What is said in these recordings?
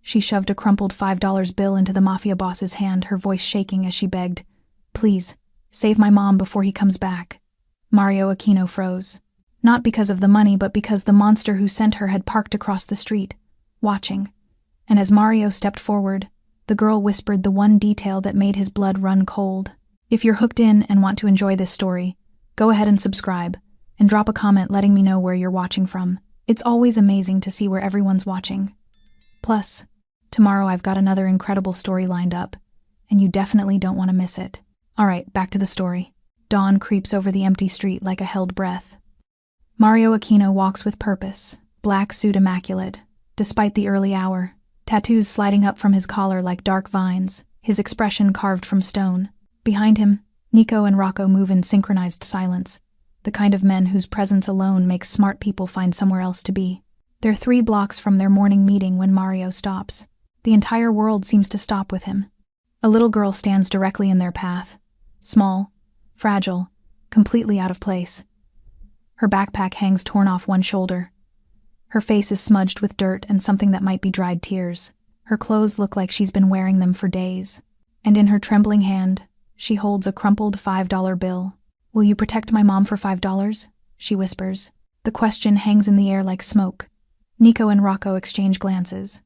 She shoved a crumpled $5 bill into the Mafia boss's hand, her voice shaking as she begged, "Please, save my mom before he comes back." Mario Aquino froze. Not because of the money, but because the monster who sent her had parked across the street, watching. And as Mario stepped forward, the girl whispered the one detail that made his blood run cold. If you're hooked in and want to enjoy this story, go ahead and subscribe, and drop a comment letting me know where you're watching from. It's always amazing to see where everyone's watching. Plus, tomorrow I've got another incredible story lined up, and you definitely don't want to miss it. Alright, back to the story. Dawn creeps over the empty street like a held breath. Mario Aquino walks with purpose, black suit immaculate, despite the early hour, tattoos sliding up from his collar like dark vines, his expression carved from stone. Behind him, Nico and Rocco move in synchronized silence, the kind of men whose presence alone makes smart people find somewhere else to be. They're 3 blocks from their morning meeting when Mario stops. The entire world seems to stop with him. A little girl stands directly in their path, small, fragile, completely out of place. Her backpack hangs torn off one shoulder. Her face is smudged with dirt and something that might be dried tears. Her clothes look like she's been wearing them for days. And in her trembling hand, she holds a crumpled $5 bill. "Will you protect my mom for $5? She whispers. The question hangs in the air like smoke. Nico and Rocco exchange glances.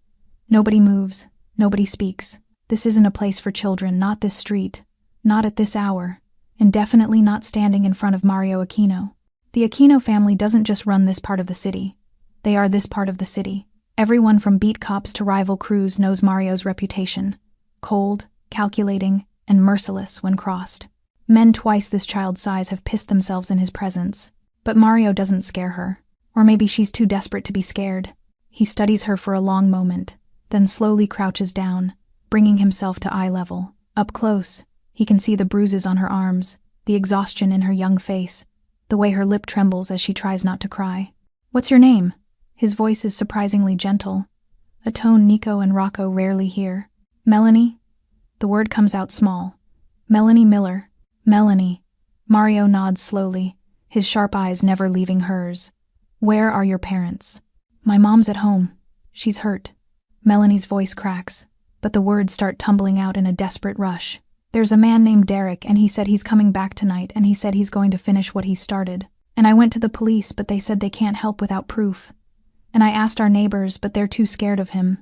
Nobody moves, nobody speaks. This isn't a place for children, not this street, not at this hour, and definitely not standing in front of Mario Aquino. The Aquino family doesn't just run this part of the city. They are this part of the city. Everyone from beat cops to rival crews knows Mario's reputation. Cold, calculating, and merciless when crossed. Men twice this child's size have pissed themselves in his presence. But Mario doesn't scare her. Or maybe she's too desperate to be scared. He studies her for a long moment, then slowly crouches down, bringing himself to eye level. Up close, he can see the bruises on her arms, the exhaustion in her young face, the way her lip trembles as she tries not to cry. "What's your name?" His voice is surprisingly gentle, a tone Nico and Rocco rarely hear. "Melanie?" The word comes out small. "Melanie Miller." "Melanie." Mario nods slowly, his sharp eyes never leaving hers. "Where are your parents?" "My mom's at home. She's hurt." Melanie's voice cracks, but the words start tumbling out in a desperate rush. "There's a man named Derek, and he said he's coming back tonight, and he said he's going to finish what he started. And I went to the police, but they said they can't help without proof. And I asked our neighbors, but they're too scared of him.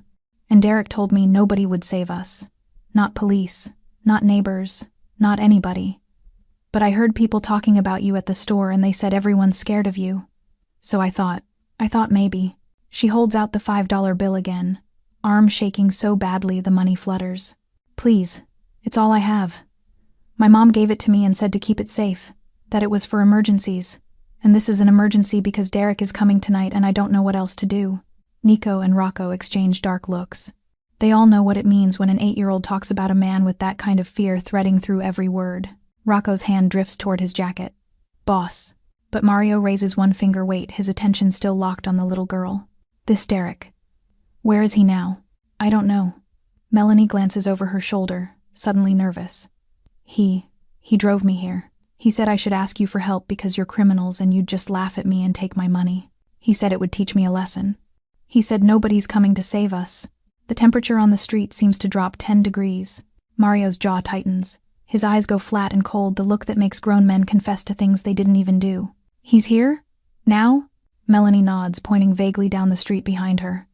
And Derek told me nobody would save us. Not police, not neighbors, not anybody. But I heard people talking about you at the store, and they said everyone's scared of you. So I thought maybe." She holds out the $5 bill again, arm shaking so badly the money flutters. "Please, it's all I have. My mom gave it to me and said to keep it safe, that it was for emergencies. And this is an emergency because Derek is coming tonight and I don't know what else to do." Nico and Rocco exchange dark looks. They all know what it means when an 8-year-old talks about a man with that kind of fear threading through every word. Rocco's hand drifts toward his jacket. "Boss." But Mario raises one finger, his attention still locked on the little girl. "This Derek. Where is he now?" "I don't know." Melanie glances over her shoulder, suddenly nervous. He drove me here. He said I should ask you for help because you're criminals and you'd just laugh at me and take my money. He said it would teach me a lesson. He said nobody's coming to save us." The temperature on the street seems to drop 10 degrees. Mario's jaw tightens. His eyes go flat and cold, the look that makes grown men confess to things they didn't even do. "He's here? Now?" Melanie nods, pointing vaguely down the street behind her.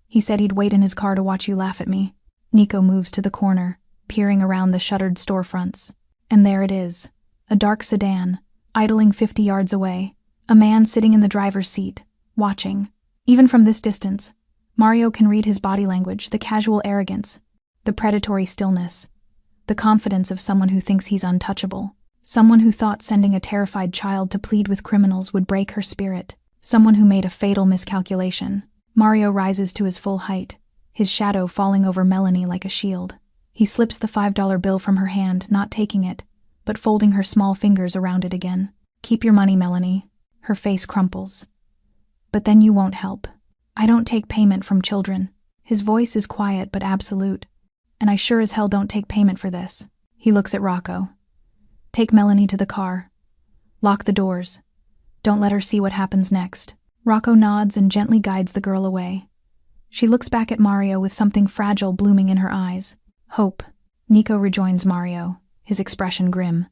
"He said he'd wait in his car to watch you laugh at me." Nico moves to the corner, peering around the shuttered storefronts. And there it is. A dark sedan, idling 50 yards away. A man sitting in the driver's seat, watching. Even from this distance, Mario can read his body language, the casual arrogance, the predatory stillness, the confidence of someone who thinks he's untouchable. Someone who thought sending a terrified child to plead with criminals would break her spirit. Someone who made a fatal miscalculation. Mario rises to his full height, his shadow falling over Melanie like a shield. He slips the $5 bill from her hand, not taking it, but folding her small fingers around it again. "Keep your money, Melanie." Her face crumples. "But then you won't help. I don't take payment from children." His voice is quiet but absolute. "And I sure as hell don't take payment for this." He looks at Rocco. "Take Melanie to the car. Lock the doors. Don't let her see what happens next." Rocco nods and gently guides the girl away. She looks back at Mario with something fragile blooming in her eyes. Hope. Nico rejoins Mario, his expression grim.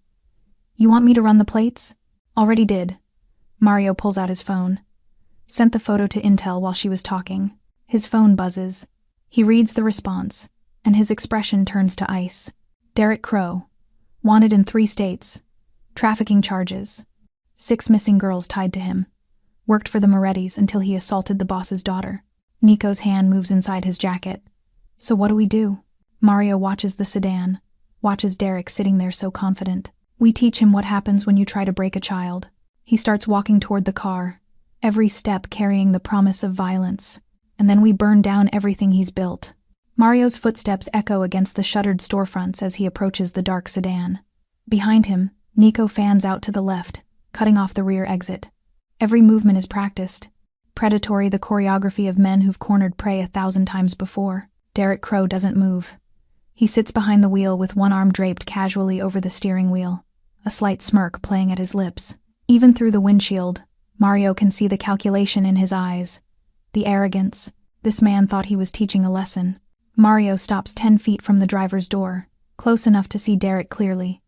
You want me to run the plates? Already did. Mario pulls out his phone. Sent the photo to Intel while she was talking. His phone buzzes. He reads the response, and his expression turns to ice. Derek Crow. Wanted in 3 states. Trafficking charges. 6 missing girls tied to him. Worked for the Morettis until he assaulted the boss's daughter. Nico's hand moves inside his jacket. So what do we do? Mario watches the sedan. Watches Derek sitting there so confident. We teach him what happens when you try to break a child. He starts walking toward the car, every step carrying the promise of violence. And then we burn down everything he's built. Mario's footsteps echo against the shuttered storefronts as he approaches the dark sedan. Behind him, Nico fans out to the left, cutting off the rear exit. Every movement is practiced. Predatory, the choreography of men who've cornered prey 1,000 times before. Derek Crow doesn't move. He sits behind the wheel with one arm draped casually over the steering wheel, a slight smirk playing at his lips. Even through the windshield, Mario can see the calculation in his eyes. The arrogance. This man thought he was teaching a lesson. Mario stops 10 feet from the driver's door, close enough to see Derek clearly.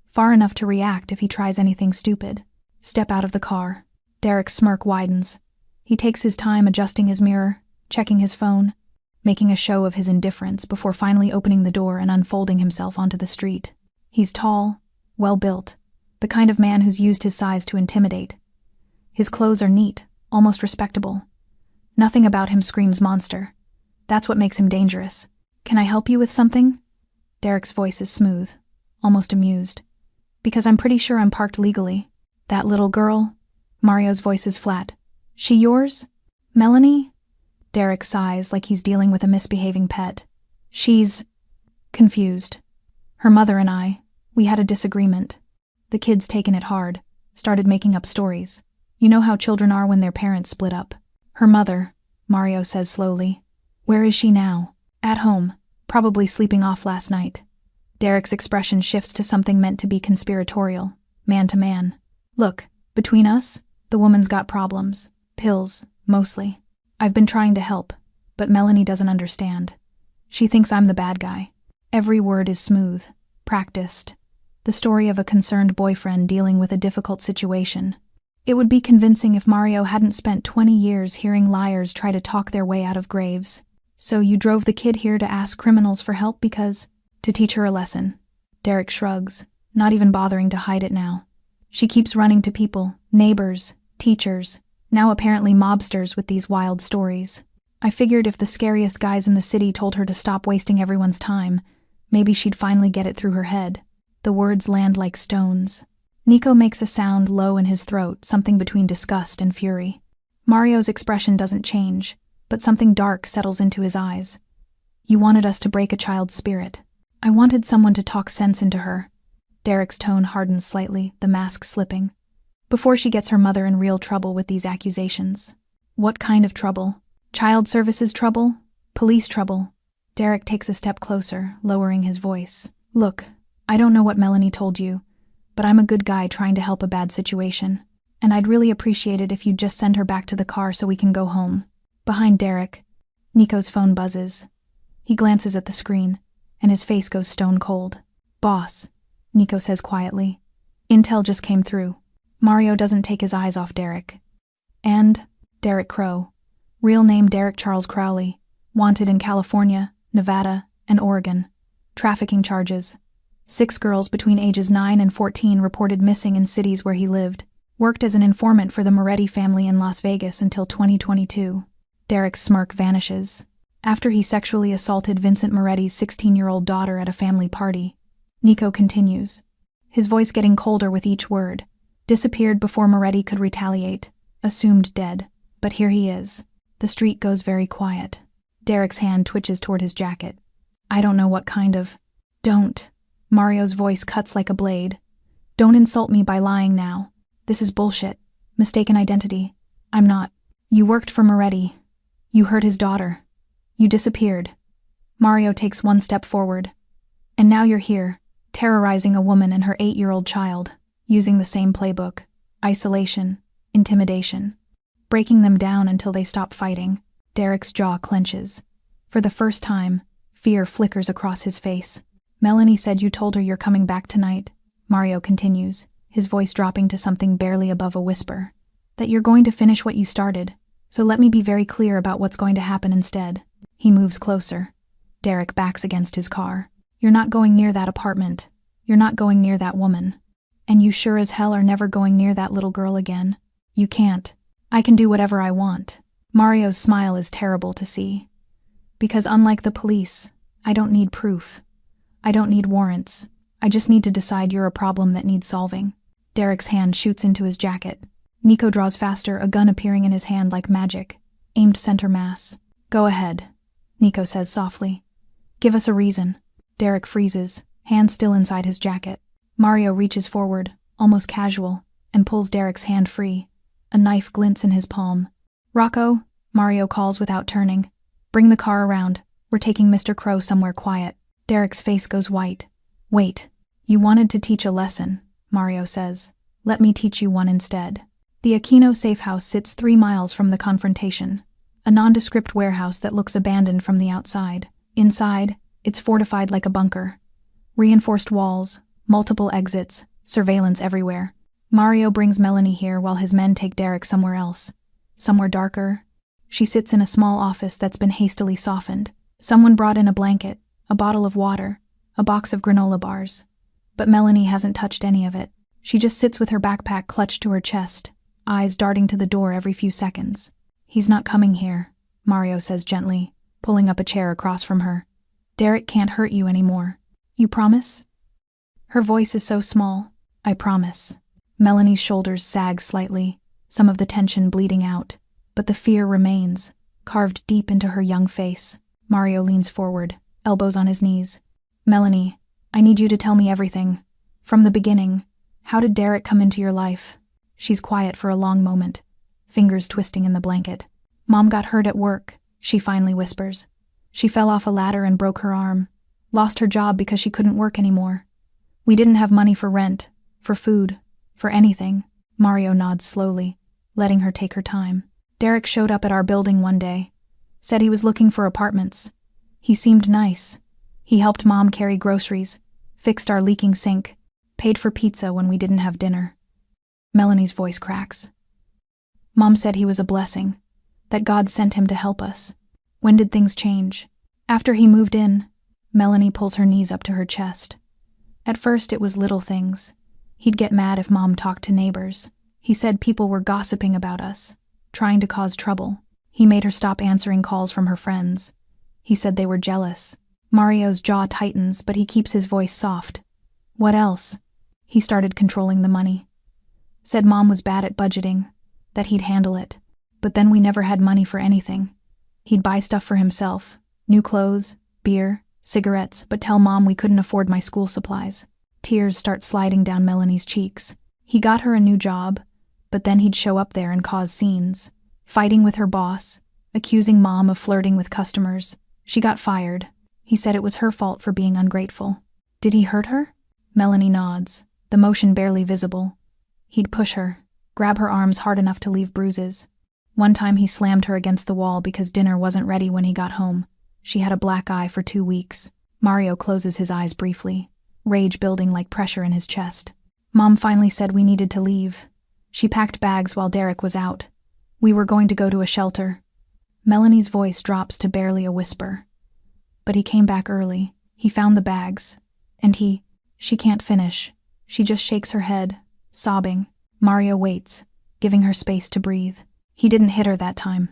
Far enough to react if he tries anything stupid. Step out of the car. Derek's smirk widens. He takes his time adjusting his mirror, checking his phone, making a show of his indifference before finally opening the door and unfolding himself onto the street. He's tall, well-built, the kind of man who's used his size to intimidate. His clothes are neat, almost respectable. Nothing about him screams monster. That's what makes him dangerous. Can I help you with something? Derek's voice is smooth, almost amused. Because I'm pretty sure I'm parked legally. That little girl? Mario's voice is flat. She yours? Melanie? Derek sighs like he's dealing with a misbehaving pet. She's confused. Her mother and I, we had a disagreement. The kid's taken it hard, started making up stories. You know how children are when their parents split up. Her mother, Mario says slowly. Where is she now? At home, probably sleeping off last night. Derek's expression shifts to something meant to be conspiratorial, man to man. Look, between us, the woman's got problems. Pills, mostly. I've been trying to help, but Melanie doesn't understand. She thinks I'm the bad guy. Every word is smooth, practiced. The story of a concerned boyfriend dealing with a difficult situation. It would be convincing if Mario hadn't spent 20 years hearing liars try to talk their way out of graves. So you drove the kid here to ask criminals for help because... To teach her a lesson. Derek shrugs, not even bothering to hide it now. She keeps running to people, neighbors, teachers, now apparently mobsters with these wild stories. I figured if the scariest guys in the city told her to stop wasting everyone's time, maybe she'd finally get it through her head. The words land like stones. Nico makes a sound low in his throat, something between disgust and fury. Mario's expression doesn't change, but something dark settles into his eyes. You wanted us to break a child's spirit. I wanted someone to talk sense into her. Derek's tone hardens slightly, the mask slipping. Before she gets her mother in real trouble with these accusations. What kind of trouble? Child services trouble? Police trouble? Derek takes a step closer, lowering his voice. Look, I don't know what Melanie told you, but I'm a good guy trying to help a bad situation. And I'd really appreciate it if you'd just send her back to the car so we can go home. Behind Derek, Nico's phone buzzes. He glances at the screen, and his face goes stone cold. Boss, Nico says quietly. Intel just came through. Mario doesn't take his eyes off Derek. And Derek Crow. Real name Derek Charles Crowley. Wanted in California, Nevada, and Oregon. Trafficking charges. 6 girls between ages 9 and 14 reported missing in cities where he lived. Worked as an informant for the Moretti family in Las Vegas until 2022. Derek's smirk vanishes. After he sexually assaulted Vincent Moretti's 16-year-old daughter at a family party. Nico continues, his voice getting colder with each word. Disappeared before Moretti could retaliate. Assumed dead. But here he is. The street goes very quiet. Derek's hand twitches toward his jacket. I don't know what kind of... Don't. Mario's voice cuts like a blade. Don't insult me by lying now. This is bullshit. Mistaken identity. I'm not. You worked for Moretti. You hurt his daughter. You disappeared. Mario takes one step forward. And now you're here, terrorizing a woman and her 8-year-old child, using the same playbook. Isolation, intimidation. Breaking them down until they stop fighting. Derek's jaw clenches. For the first time, fear flickers across his face. Melanie said you told her you're coming back tonight, Mario continues, his voice dropping to something barely above a whisper. That you're going to finish what you started, so let me be very clear about what's going to happen instead. He moves closer. Derek backs against his car. You're not going near that apartment. You're not going near that woman. And you sure as hell are never going near that little girl again. You can't. I can do whatever I want. Mario's smile is terrible to see. Because unlike the police, I don't need proof. I don't need warrants. I just need to decide you're a problem that needs solving. Derek's hand shoots into his jacket. Nico draws faster, a gun appearing in his hand like magic, aimed center mass. Go ahead, Nico says softly. Give us a reason. Derek freezes, hand still inside his jacket. Mario reaches forward, almost casual, and pulls Derek's hand free. A knife glints in his palm. Rocco, Mario calls without turning. Bring the car around. We're taking Mr. Crow somewhere quiet. Derek's face goes white. Wait. You wanted to teach a lesson, Mario says. Let me teach you one instead. The Aquino safe house sits 3 miles from the confrontation. A nondescript warehouse that looks abandoned from the outside. Inside, it's fortified like a bunker. Reinforced walls, multiple exits, surveillance everywhere. Mario brings Melanie here while his men take Derek somewhere else. Somewhere darker. She sits in a small office that's been hastily softened. Someone brought in a blanket, a bottle of water, a box of granola bars. But Melanie hasn't touched any of it. She just sits with her backpack clutched to her chest, eyes darting to the door every few seconds. He's not coming here, Mario says gently, pulling up a chair across from her. Derek can't hurt you anymore. You promise? Her voice is so small. I promise. Melanie's shoulders sag slightly, some of the tension bleeding out, but the fear remains, carved deep into her young face. Mario leans forward, elbows on his knees. Melanie, I need you to tell me everything. From the beginning, how did Derek come into your life? She's quiet for a long moment, fingers twisting in the blanket. Mom got hurt at work, she finally whispers. She fell off a ladder and broke her arm. Lost her job because she couldn't work anymore. We didn't have money for rent, for food, for anything. Mario nods slowly, letting her take her time. Derek showed up at our building one day. Said he was looking for apartments. He seemed nice. He helped Mom carry groceries, fixed our leaking sink, paid for pizza when we didn't have dinner. Melanie's voice cracks. Mom said he was a blessing, that God sent him to help us. When did things change? After he moved in. Melanie pulls her knees up to her chest. At first it was little things. He'd get mad if Mom talked to neighbors. He said people were gossiping about us, trying to cause trouble. He made her stop answering calls from her friends. He said they were jealous. Mario's jaw tightens, but he keeps his voice soft. What else? He started controlling the money. Said Mom was bad at budgeting, that he'd handle it. But then we never had money for anything. He'd buy stuff for himself, new clothes, beer, cigarettes, but tell Mom we couldn't afford my school supplies. Tears start sliding down Melanie's cheeks. He got her a new job, but then he'd show up there and cause scenes, fighting with her boss, accusing Mom of flirting with customers. She got fired. He said it was her fault for being ungrateful. Did he hurt her? Melanie nods, the motion barely visible. He'd push her, grab her arms hard enough to leave bruises. One time he slammed her against the wall because dinner wasn't ready when he got home. She had a black eye for 2 weeks. Mario closes his eyes briefly, rage building like pressure in his chest. Mom finally said we needed to leave. She packed bags while Derek was out. We were going to go to a shelter. Melanie's voice drops to barely a whisper. But he came back early. He found the bags. And she can't finish. She just shakes her head, sobbing. Mario waits, giving her space to breathe. He didn't hit her that time.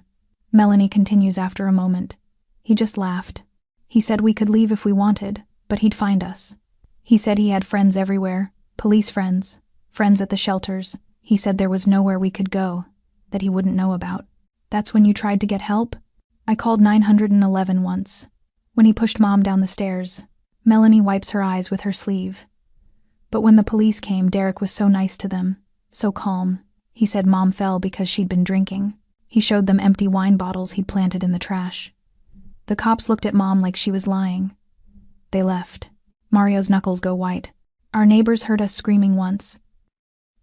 Melanie continues after a moment. He just laughed. He said we could leave if we wanted, but he'd find us. He said he had friends everywhere, police friends, friends at the shelters. He said there was nowhere we could go, that he wouldn't know about. That's when you tried to get help? I called 911 once. When he pushed Mom down the stairs. Melanie wipes her eyes with her sleeve. But when the police came, Derek was so nice to them, so calm. He said Mom fell because she'd been drinking. He showed them empty wine bottles he'd planted in the trash. The cops looked at Mom like she was lying. They left. Mario's knuckles go white. Our neighbors heard us screaming once.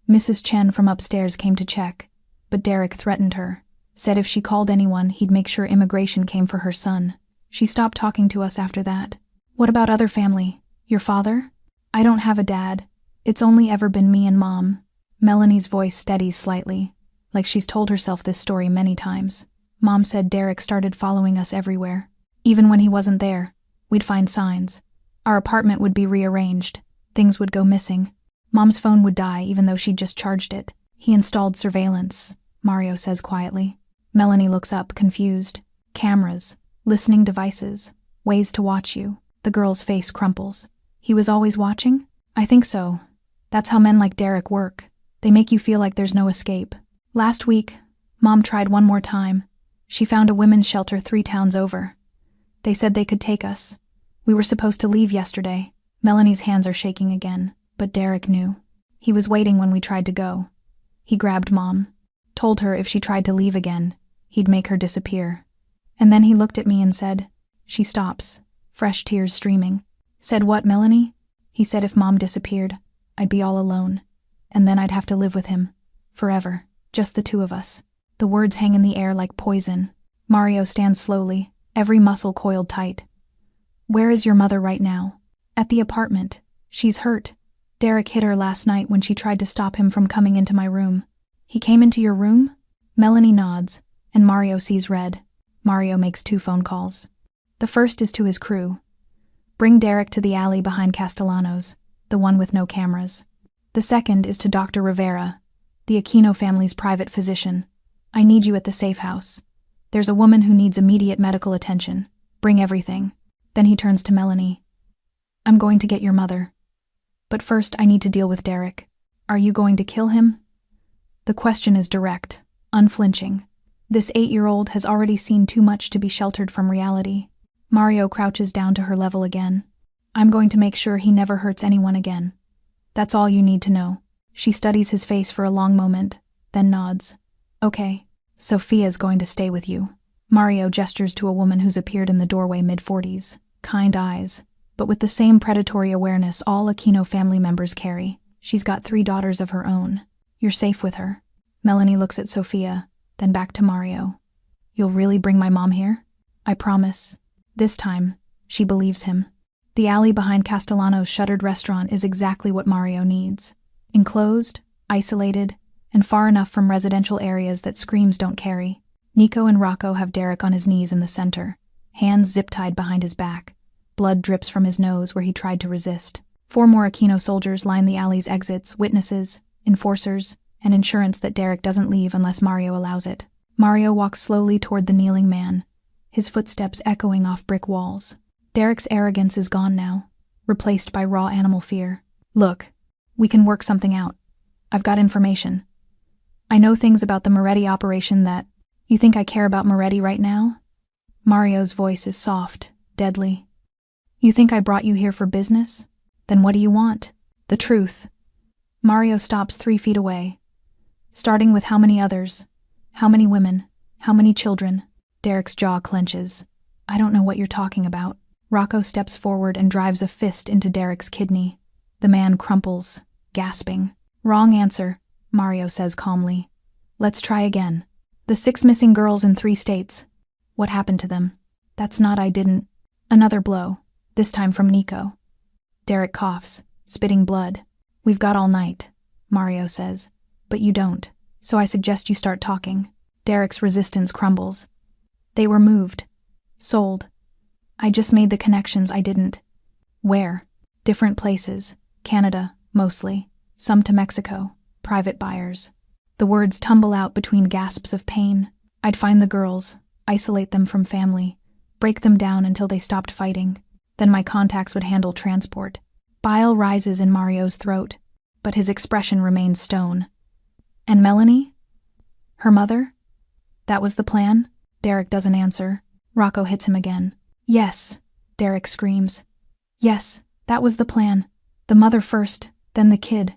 Mrs. Chen from upstairs came to check, but Derek threatened her, Said if she called anyone, he'd make sure immigration came for her son. She stopped talking to us after that. What about other family? Your father? I don't have a dad. It's only ever been me and Mom. Melanie's voice steadies slightly, like she's told herself this story many times. Mom said Derek started following us everywhere. Even when he wasn't there, we'd find signs. Our apartment would be rearranged. Things would go missing. Mom's phone would die even though she'd just charged it. He installed surveillance, Mario says quietly. Melanie looks up, confused. Cameras, listening devices, ways to watch you. The girl's face crumples. He was always watching? I think so. That's how men like Derek work. They make you feel like there's no escape. Last week, Mom tried one more time. She found a women's shelter 3 towns over. They said they could take us. We were supposed to leave yesterday. Melanie's hands are shaking again, but Derek knew. He was waiting when we tried to go. He grabbed Mom, told her if she tried to leave again, he'd make her disappear. And then he looked at me and said, she stops, fresh tears streaming. Said what, Melanie? He said if Mom disappeared, I'd be all alone. And then I'd have to live with him. Forever. Just the 2 of us. The words hang in the air like poison. Mario stands slowly, every muscle coiled tight. Where is your mother right now? At the apartment. She's hurt. Derek hit her last night when she tried to stop him from coming into my room. He came into your room? Melanie nods, and Mario sees red. Mario makes 2 phone calls. The first is to his crew. Bring Derek to the alley behind Castellanos, the one with no cameras. The second is to Dr. Rivera, the Aquino family's private physician. I need you at the safe house. There's a woman who needs immediate medical attention. Bring everything. Then he turns to Melanie. I'm going to get your mother. But first I need to deal with Derek. Are you going to kill him? The question is direct, unflinching. This 8-year-old has already seen too much to be sheltered from reality. Mario crouches down to her level again. I'm going to make sure he never hurts anyone again. That's all you need to know. She studies his face for a long moment, then nods. Okay, Sophia's going to stay with you. Mario gestures to a woman who's appeared in the doorway mid-40s. Kind eyes, but with the same predatory awareness all Aquino family members carry. She's got 3 daughters of her own. You're safe with her. Melanie looks at Sophia, then back to Mario. You'll really bring my mom here? I promise. This time, she believes him. The alley behind Castellano's shuttered restaurant is exactly what Mario needs. Enclosed, isolated, and far enough from residential areas that screams don't carry. Nico and Rocco have Derek on his knees in the center, hands zip-tied behind his back. Blood drips from his nose where he tried to resist. 4 more Aquino soldiers line the alley's exits, witnesses, enforcers, and insurance that Derek doesn't leave unless Mario allows it. Mario walks slowly toward the kneeling man, his footsteps echoing off brick walls. Derek's arrogance is gone now, replaced by raw animal fear. Look, we can work something out. I've got information. I know things about the Moretti operation that... You think I care about Moretti right now? Mario's voice is soft, deadly. You think I brought you here for business? Then what do you want? The truth. Mario stops 3 feet away. Starting with how many others? How many women? How many children? Derek's jaw clenches. I don't know what you're talking about. Rocco steps forward and drives a fist into Derek's kidney. The man crumples, gasping. Wrong answer, Mario says calmly. Let's try again. The 6 missing girls in 3 states. What happened to them? That's not I didn't. Another blow, this time from Nico. Derek coughs, spitting blood. We've got all night, Mario says. But you don't, so I suggest you start talking. Derek's resistance crumbles. They were moved. Sold. I just made the connections I didn't. Where? Different places. Canada, mostly. Some to Mexico. Private buyers. The words tumble out between gasps of pain. I'd find the girls, isolate them from family, break them down until they stopped fighting. Then my contacts would handle transport. Bile rises in Mario's throat, but his expression remains stone. And Melanie? Her mother? That was the plan? Derek doesn't answer. Rocco hits him again. Yes, Derek screams. Yes, that was the plan. The mother first, then the kid.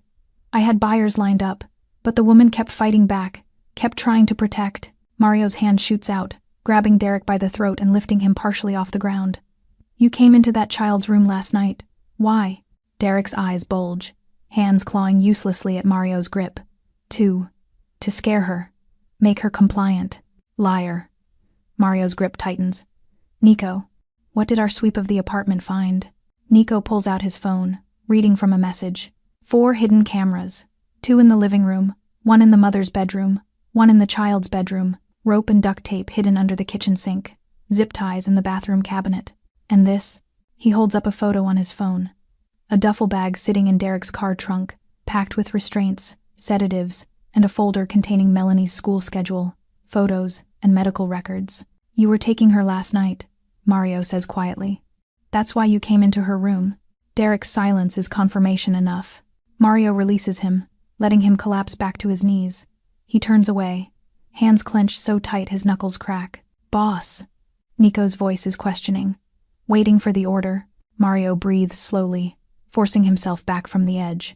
I had buyers lined up, but the woman kept fighting back, kept trying to protect. Mario's hand shoots out, grabbing Derek by the throat and lifting him partially off the ground. You came into that child's room last night. Why? Derek's eyes bulge, hands clawing uselessly at Mario's grip. To scare her. Make her compliant. Liar. Mario's grip tightens. Nico, what did our sweep of the apartment find? Nico pulls out his phone, reading from a message. 4 hidden cameras. 2 in the living room, 1 in the mother's bedroom, 1 in the child's bedroom, rope and duct tape hidden under the kitchen sink, zip ties in the bathroom cabinet. And this? He holds up a photo on his phone. A duffel bag sitting in Derek's car trunk, packed with restraints, sedatives, and a folder containing Melanie's school schedule, photos, and medical records. You were taking her last night, Mario says quietly. That's why you came into her room. Derek's silence is confirmation enough. Mario releases him, letting him collapse back to his knees. He turns away, hands clenched so tight his knuckles crack. Boss. Nico's voice is questioning. Waiting for the order, Mario breathes slowly, forcing himself back from the edge.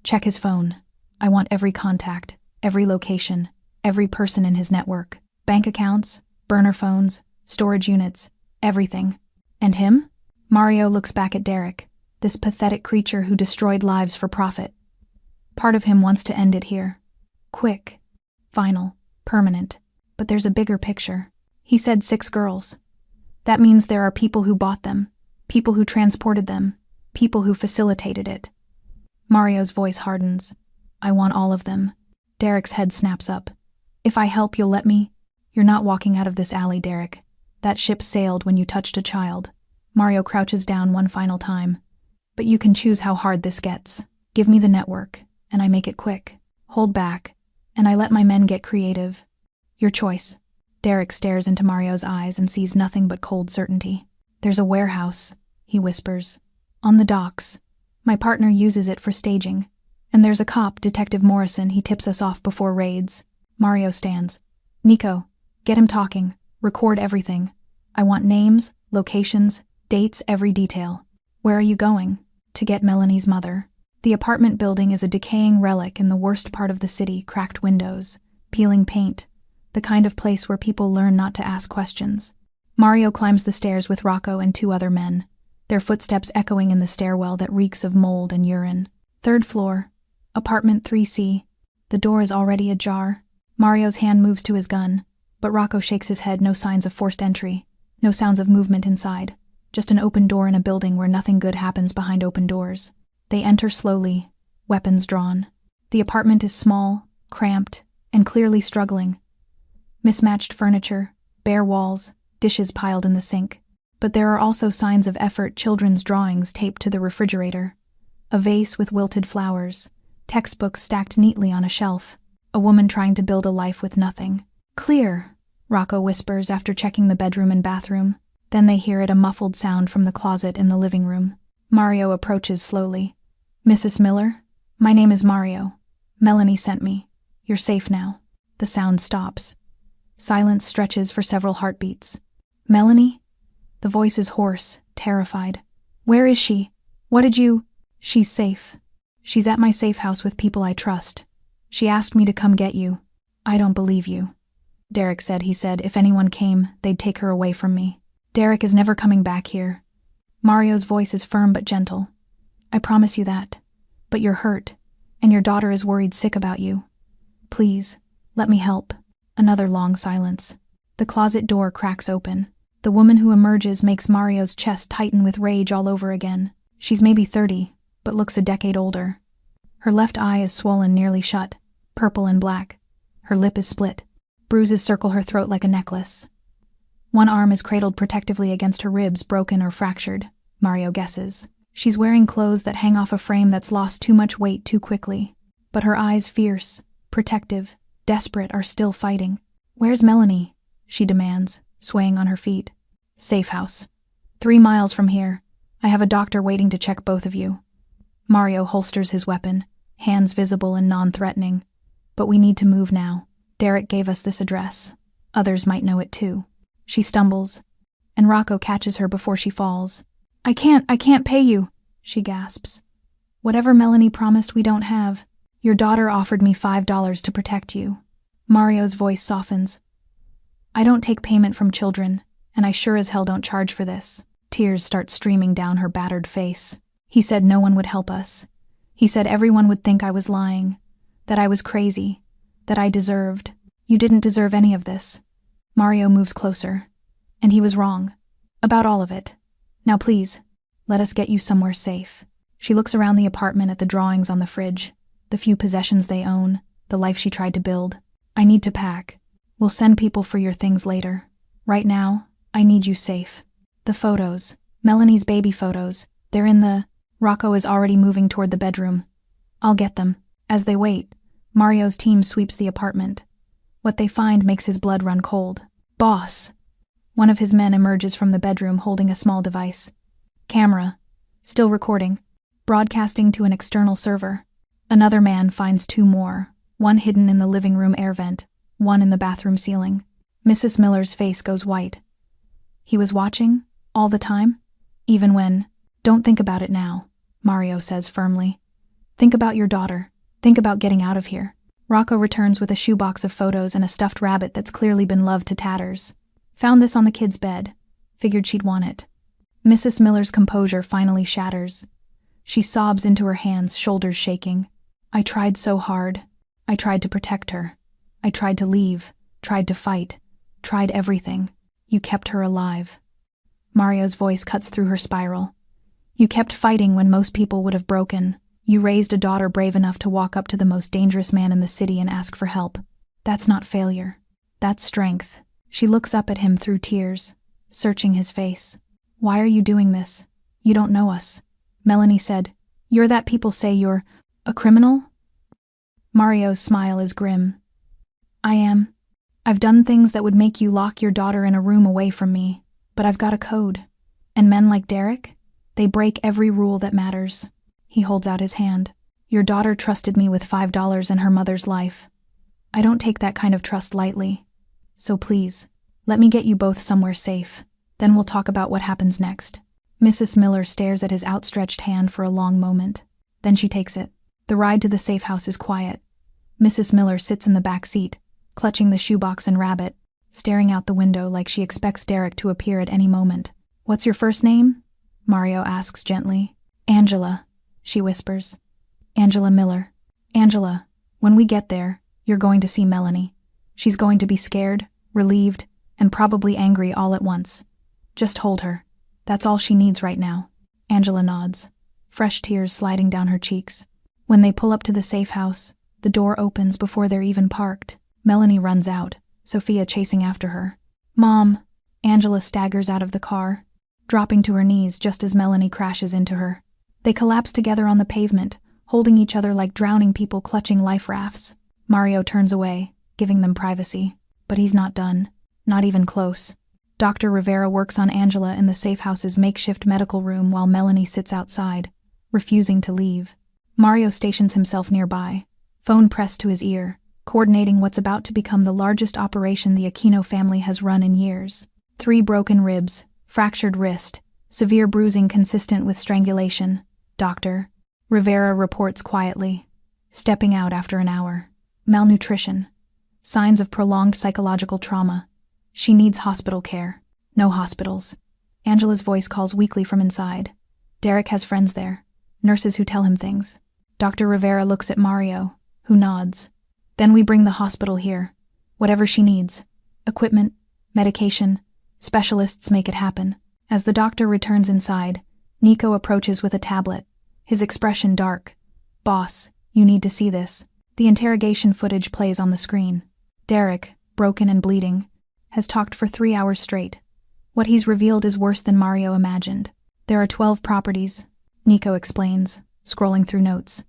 Check his phone. I want every contact, every location, every person in his network. Bank accounts, burner phones, storage units, everything. And him? Mario looks back at Derek, this pathetic creature who destroyed lives for profit. Part of him wants to end it here. Quick. Final. Permanent. But there's a bigger picture. He said 6 girls. That means there are people who bought them, people who transported them, people who facilitated it. Mario's voice hardens. I want all of them. Derek's head snaps up. If I help, you'll let me? You're not walking out of this alley, Derek. That ship sailed when you touched a child. Mario crouches down one final time. But you can choose how hard this gets. Give me the network, and I make it quick. Hold back, and I let my men get creative. Your choice. Derek stares into Mario's eyes and sees nothing but cold certainty. There's a warehouse, he whispers. On the docks. My partner uses it for staging. And there's a cop, Detective Morrison, he tips us off before raids. Mario stands. Nico, get him talking. Record everything. I want names, locations, dates, every detail. Where are you going? To get Melanie's mother. The apartment building is a decaying relic in the worst part of the city, cracked windows, peeling paint, the kind of place where people learn not to ask questions. Mario climbs the stairs with Rocco and 2 other men, their footsteps echoing in the stairwell that reeks of mold and urine. 3rd floor, apartment 3C. The door is already ajar. Mario's hand moves to his gun, but Rocco shakes his head, no signs of forced entry, no sounds of movement inside, just an open door in a building where nothing good happens behind open doors. They enter slowly, weapons drawn. The apartment is small, cramped, and clearly struggling. Mismatched furniture, bare walls, dishes piled in the sink. But there are also signs of effort, children's drawings taped to the refrigerator, a vase with wilted flowers, textbooks stacked neatly on a shelf, a woman trying to build a life with nothing. Clear, Rocco whispers after checking the bedroom and bathroom. Then they hear a muffled sound from the closet in the living room. Mario approaches slowly. Mrs. Miller? My name is Mario. Melanie sent me. You're safe now. The sound stops. Silence stretches for several heartbeats. Melanie? The voice is hoarse, terrified. Where is she? What did you? She's safe. She's at my safe house with people I trust. She asked me to come get you. I don't believe you. Derek said, he said, if anyone came, they'd take her away from me. Derek is never coming back here. Mario's voice is firm but gentle. I promise you that. But you're hurt, and your daughter is worried sick about you. Please, let me help. Another long silence. The closet door cracks open. The woman who emerges makes Mario's chest tighten with rage all over again. She's maybe 30, but looks a decade older. Her left eye is swollen nearly shut, purple and black. Her lip is split. Bruises circle her throat like a necklace. One arm is cradled protectively against her ribs, broken or fractured, Mario guesses. She's wearing clothes that hang off a frame that's lost too much weight too quickly. But her eyes, fierce, protective, desperate, are still fighting. Where's Melanie? She demands, swaying on her feet. Safe house. 3 miles from here. I have a doctor waiting to check both of you. Mario holsters his weapon, hands visible and non-threatening. But we need to move now. Derek gave us this address. Others might know it too. She stumbles, and Rocco catches her before she falls. I can't pay you, she gasps. Whatever Melanie promised we don't have. Your daughter offered me $5 to protect you. Mario's voice softens. I don't take payment from children, and I sure as hell don't charge for this. Tears start streaming down her battered face. He said no one would help us. He said everyone would think I was lying, that I was crazy, that I deserved. You didn't deserve any of this. Mario moves closer. And he was wrong. About all of it. Now please, let us get you somewhere safe. She looks around the apartment at the drawings on the fridge, the few possessions they own, the life she tried to build. I need to pack. We'll send people for your things later. Right now, I need you safe. The photos. Melanie's baby photos. They're in the… Rocco is already moving toward the bedroom. I'll get them. As they wait, Mario's team sweeps the apartment. What they find makes his blood run cold. Boss! One of his men emerges from the bedroom holding a small device. Camera. Still recording. Broadcasting to an external server. Another man finds two more, one hidden in the living room air vent, one in the bathroom ceiling. Mrs. Miller's face goes white. He was watching? All the time? Even when… Don't think about it now, Mario says firmly. Think about your daughter. Think about getting out of here. Rocco returns with a shoebox of photos and a stuffed rabbit that's clearly been loved to tatters. Found this on the kid's bed. Figured she'd want it. Mrs. Miller's composure finally shatters. She sobs into her hands, shoulders shaking. I tried so hard. I tried to protect her. I tried to leave, tried to fight, tried everything. You kept her alive. Mario's voice cuts through her spiral. You kept fighting when most people would have broken. You raised a daughter brave enough to walk up to the most dangerous man in the city and ask for help. That's not failure. That's strength. She looks up at him through tears, searching his face. Why are you doing this? You don't know us. Melanie said, You're that people say you're a criminal? Mario's smile is grim. I am. I've done things that would make you lock your daughter in a room away from me, but I've got a code. And men like Derek? They break every rule that matters. He holds out his hand. Your daughter trusted me with $5 and her mother's life. I don't take that kind of trust lightly. So please, let me get you both somewhere safe. Then we'll talk about what happens next. Mrs. Miller stares at his outstretched hand for a long moment. Then she takes it. The ride to the safe house is quiet. Mrs. Miller sits in the back seat, clutching the shoebox and rabbit, staring out the window like she expects Derek to appear at any moment. What's your first name? Mario asks gently. Angela, she whispers. Angela Miller. Angela, when we get there, you're going to see Melanie. She's going to be scared, relieved, and probably angry all at once. Just hold her. That's all she needs right now. Angela nods, fresh tears sliding down her cheeks. When they pull up to the safe house, the door opens before they're even parked. Melanie runs out, Sophia chasing after her. Mom! Angela staggers out of the car, dropping to her knees just as Melanie crashes into her. They collapse together on the pavement, holding each other like drowning people clutching life rafts. Mario turns away, giving them privacy. But he's not done. Not even close. Dr. Rivera works on Angela in the safe house's makeshift medical room while Melanie sits outside, refusing to leave. Mario stations himself nearby, phone pressed to his ear, coordinating what's about to become the largest operation the Aquino family has run in years. 3 broken ribs, fractured wrist, severe bruising consistent with strangulation. Dr. Rivera reports quietly, stepping out after an hour. Malnutrition. Signs of prolonged psychological trauma. She needs hospital care. No hospitals. Angela's voice calls weakly from inside. Derek has friends there. Nurses who tell him things. Dr. Rivera looks at Mario, who nods. Then we bring the hospital here. Whatever she needs. Equipment, medication, specialists make it happen. As the doctor returns inside, Nico approaches with a tablet, his expression dark. Boss, you need to see this. The interrogation footage plays on the screen. Derek, broken and bleeding, has talked for 3 hours straight. What he's revealed is worse than Mario imagined. There are 12 properties, Nico explains, scrolling through notes.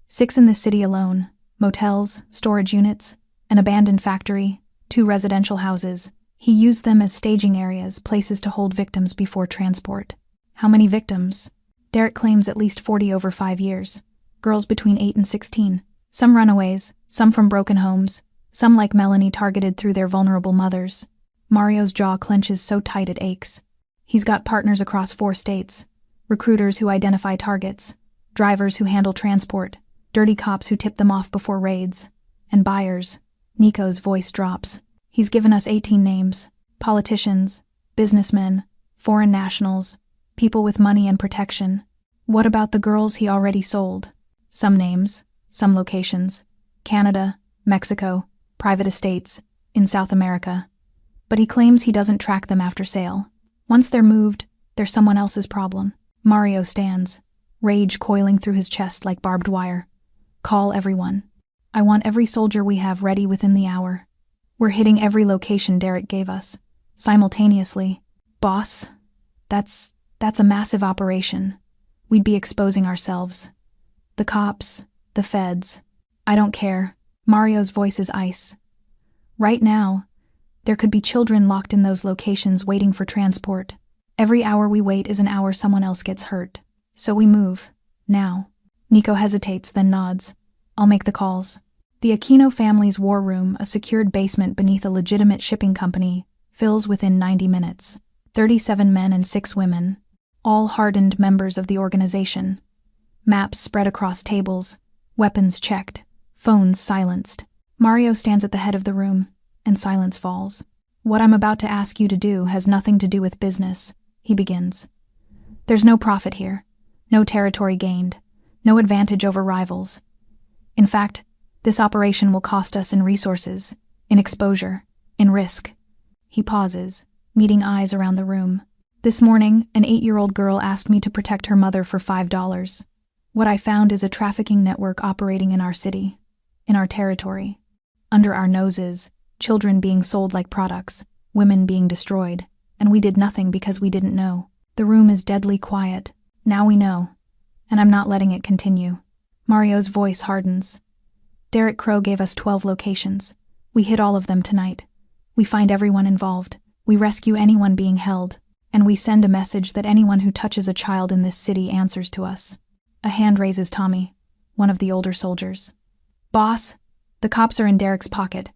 6 in the city alone, motels, storage units, an abandoned factory, 2 residential houses. He used them as staging areas, places to hold victims before transport. How many victims? Derek claims at least 40 over 5 years. Girls between 8 and 16. Some runaways, some from broken homes, some like Melanie targeted through their vulnerable mothers. Mario's jaw clenches so tight it aches. He's got partners across 4 states. Recruiters who identify targets. Drivers who handle transport. Dirty cops who tip them off before raids. And buyers. Nico's voice drops. He's given us 18 names. Politicians, businessmen, foreign nationals, people with money and protection. What about the girls he already sold? Some names, some locations. Canada, Mexico, private estates, in South America. but he claims he doesn't track them after sale. Once they're moved, they're someone else's problem. Mario stands, rage coiling through his chest like barbed wire. Call everyone. I want every soldier we have ready within the hour. We're hitting every location Derek gave us. Simultaneously. Boss, that's a massive operation. We'd be exposing ourselves. The cops, the feds. I don't care. Mario's voice is ice. Right now, there could be children locked in those locations waiting for transport. Every hour we wait is an hour someone else gets hurt. So we move. Now. Nico hesitates, then nods. I'll make the calls. The Aquino family's war room, a secured basement beneath a legitimate shipping company, fills within 90 minutes. 37 men and 6 women, all hardened members of the organization. Maps spread across tables, weapons checked, phones silenced. Mario stands at the head of the room, and silence falls. What I'm about to ask you to do has nothing to do with business, he begins. There's no profit here, no territory gained, no advantage over rivals. In fact, this operation will cost us in resources, in exposure, in risk. He pauses, meeting eyes around the room. This morning, an 8-year-old girl asked me to protect her mother for $5. What I found is a trafficking network operating in our city, in our territory. Under our noses, children being sold like products, women being destroyed, and we did nothing because we didn't know. The room is deadly quiet. Now we know, and I'm not letting it continue. Mario's voice hardens. Derek Crow gave us 12 locations. We hit all of them tonight. We find everyone involved. We rescue anyone being held. And we send a message that anyone who touches a child in this city answers to us. A hand raises Tommy, one of the older soldiers. Boss, the cops are in Derek's pocket.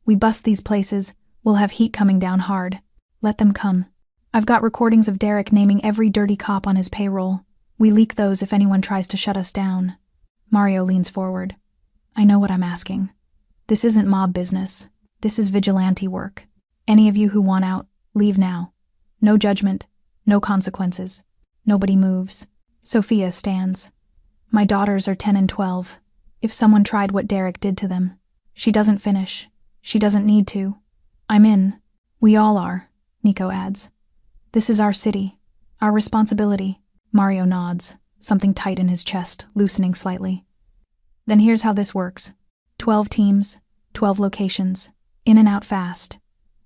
We bust these places, we'll have heat coming down hard. Let them come. I've got recordings of Derek naming every dirty cop on his payroll. We leak those if anyone tries to shut us down. Mario leans forward. I know what I'm asking. This isn't mob business. This is vigilante work. Any of you who want out, leave now. No judgment, no consequences. Nobody moves. Sophia stands. My daughters are 10 and 12. If someone tried what Derek did to them, she doesn't finish. She doesn't need to. I'm in. We all are, Nico adds. This is our city, our responsibility. Mario nods, something tight in his chest, loosening slightly. Then here's how this works. 12 teams, 12 locations, in and out fast.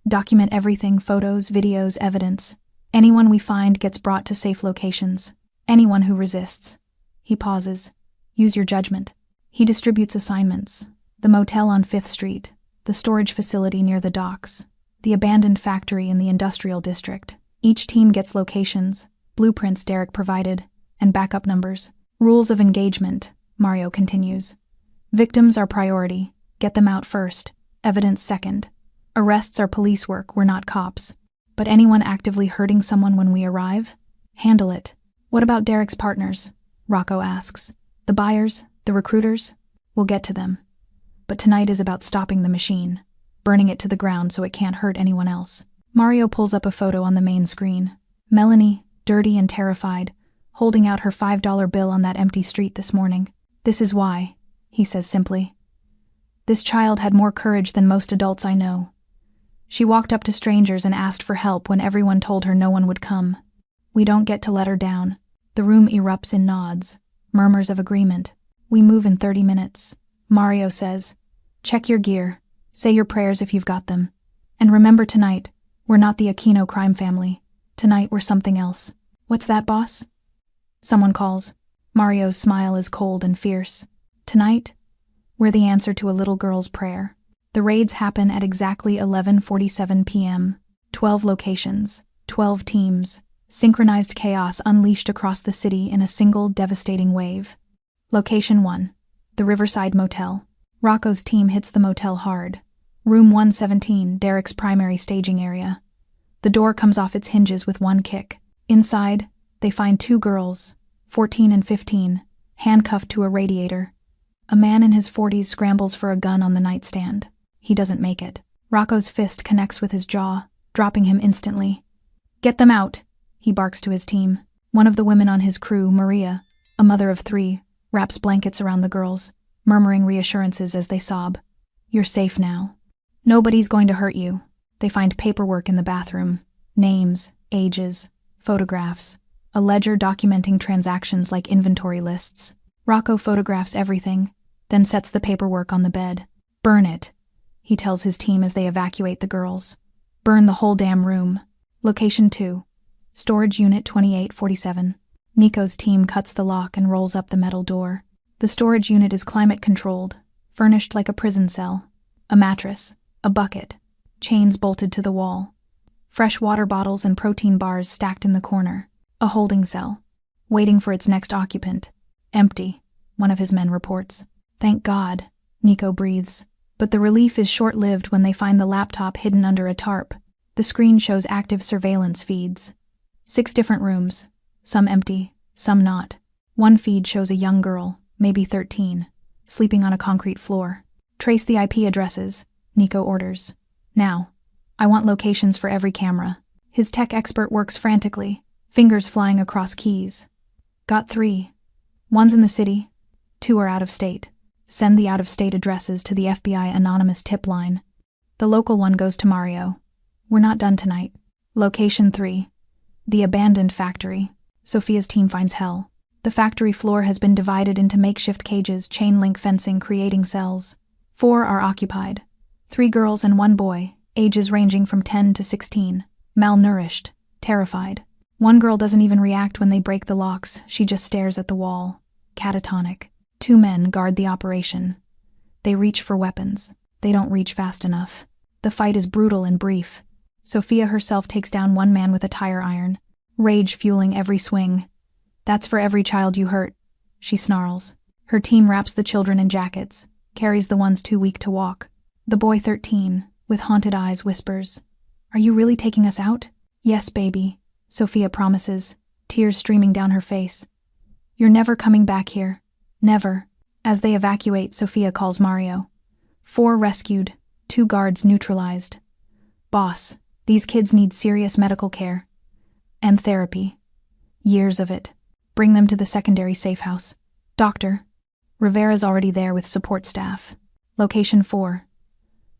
Document everything, photos, videos, evidence. Anyone we find gets brought to safe locations. Anyone who resists. He pauses. Use your judgment. He distributes assignments. The motel on 5th Street, the storage facility near the docks, the abandoned factory in the industrial district. Each team gets locations, blueprints Derek provided, and backup numbers. Rules of engagement, Mario continues. Victims are priority. Get them out first. Evidence second. Arrests are police work, we're not cops. But anyone actively hurting someone when we arrive? Handle it. What about Derek's partners? Rocco asks. The buyers? The recruiters? We'll get to them. But tonight is about stopping the machine, burning it to the ground so it can't hurt anyone else. Mario pulls up a photo on the main screen. Melanie, dirty and terrified, holding out her $5 bill on that empty street this morning. This is why, he says simply. This child had more courage than most adults I know. She walked up to strangers and asked for help when everyone told her no one would come. We don't get to let her down. The room erupts in nods, murmurs of agreement. We move in 30 minutes. Mario says, check your gear. Say your prayers if you've got them. And remember tonight, we're not the Aquino crime family. Tonight we're something else. What's that, boss? Someone calls. Mario's smile is cold and fierce. Tonight, we're the answer to a little girl's prayer. The raids happen at exactly 11:47 p.m. 12 locations, 12 teams, synchronized chaos unleashed across the city in a single devastating wave. Location 1, the Riverside Motel. Rocco's team hits the motel hard. Room 117, Derek's primary staging area. The door comes off its hinges with one kick. Inside, they find 2 girls, 14 and 15, handcuffed to a radiator. A man in his 40s scrambles for a gun on the nightstand. He doesn't make it. Rocco's fist connects with his jaw, dropping him instantly. Get them out, he barks to his team. One of the women on his crew, Maria, a mother of 3, wraps blankets around the girls, murmuring reassurances as they sob. You're safe now. Nobody's going to hurt you. They find paperwork in the bathroom. Names, ages, photographs. A ledger documenting transactions like inventory lists. Rocco photographs everything, then sets the paperwork on the bed. "Burn it," he tells his team as they evacuate the girls. "Burn the whole damn room." Location 2. Storage Unit 2847. Nico's team cuts the lock and rolls up the metal door. The storage unit is climate-controlled, furnished like a prison cell. A mattress, a bucket, chains bolted to the wall. Fresh water bottles and protein bars stacked in the corner. A holding cell, waiting for its next occupant. "Empty," one of his men reports. "Thank God," Nico breathes. But the relief is short-lived when they find the laptop hidden under a tarp. The screen shows active surveillance feeds. 6 different rooms, some empty, some not. One feed shows a young girl, maybe 13, sleeping on a concrete floor. "Trace the IP addresses," Nico orders. "Now. I want locations for every camera." His tech expert works frantically, fingers flying across keys. "Got 3. One's in the city, 2 are out of state. Send the out-of-state addresses to the FBI anonymous tip line. The local one goes to Mario. We're not done tonight." Location 3. The abandoned factory. Sophia's team finds hell. The factory floor has been divided into makeshift cages, chain-link fencing creating cells. 4 are occupied. 3 girls and 1 boy, ages ranging from 10 to 16. Malnourished, terrified. One girl doesn't even react when they break the locks, she just stares at the wall. Catatonic. 2 men guard the operation. They reach for weapons. They don't reach fast enough. The fight is brutal and brief. Sophia herself takes down 1 man with a tire iron, rage fueling every swing. "That's for every child you hurt," she snarls. Her team wraps the children in jackets, carries the ones too weak to walk. The boy 13, with haunted eyes, whispers, "Are you really taking us out?" "Yes, baby," Sophia promises, tears streaming down her face. "You're never coming back here. Never." As they evacuate, Sophia calls Mario. 4 rescued, 2 guards neutralized. "Boss, these kids need serious medical care. And therapy. Years of it. Bring them to the secondary safe house. Doctor." Rivera's already there with support staff. Location 4.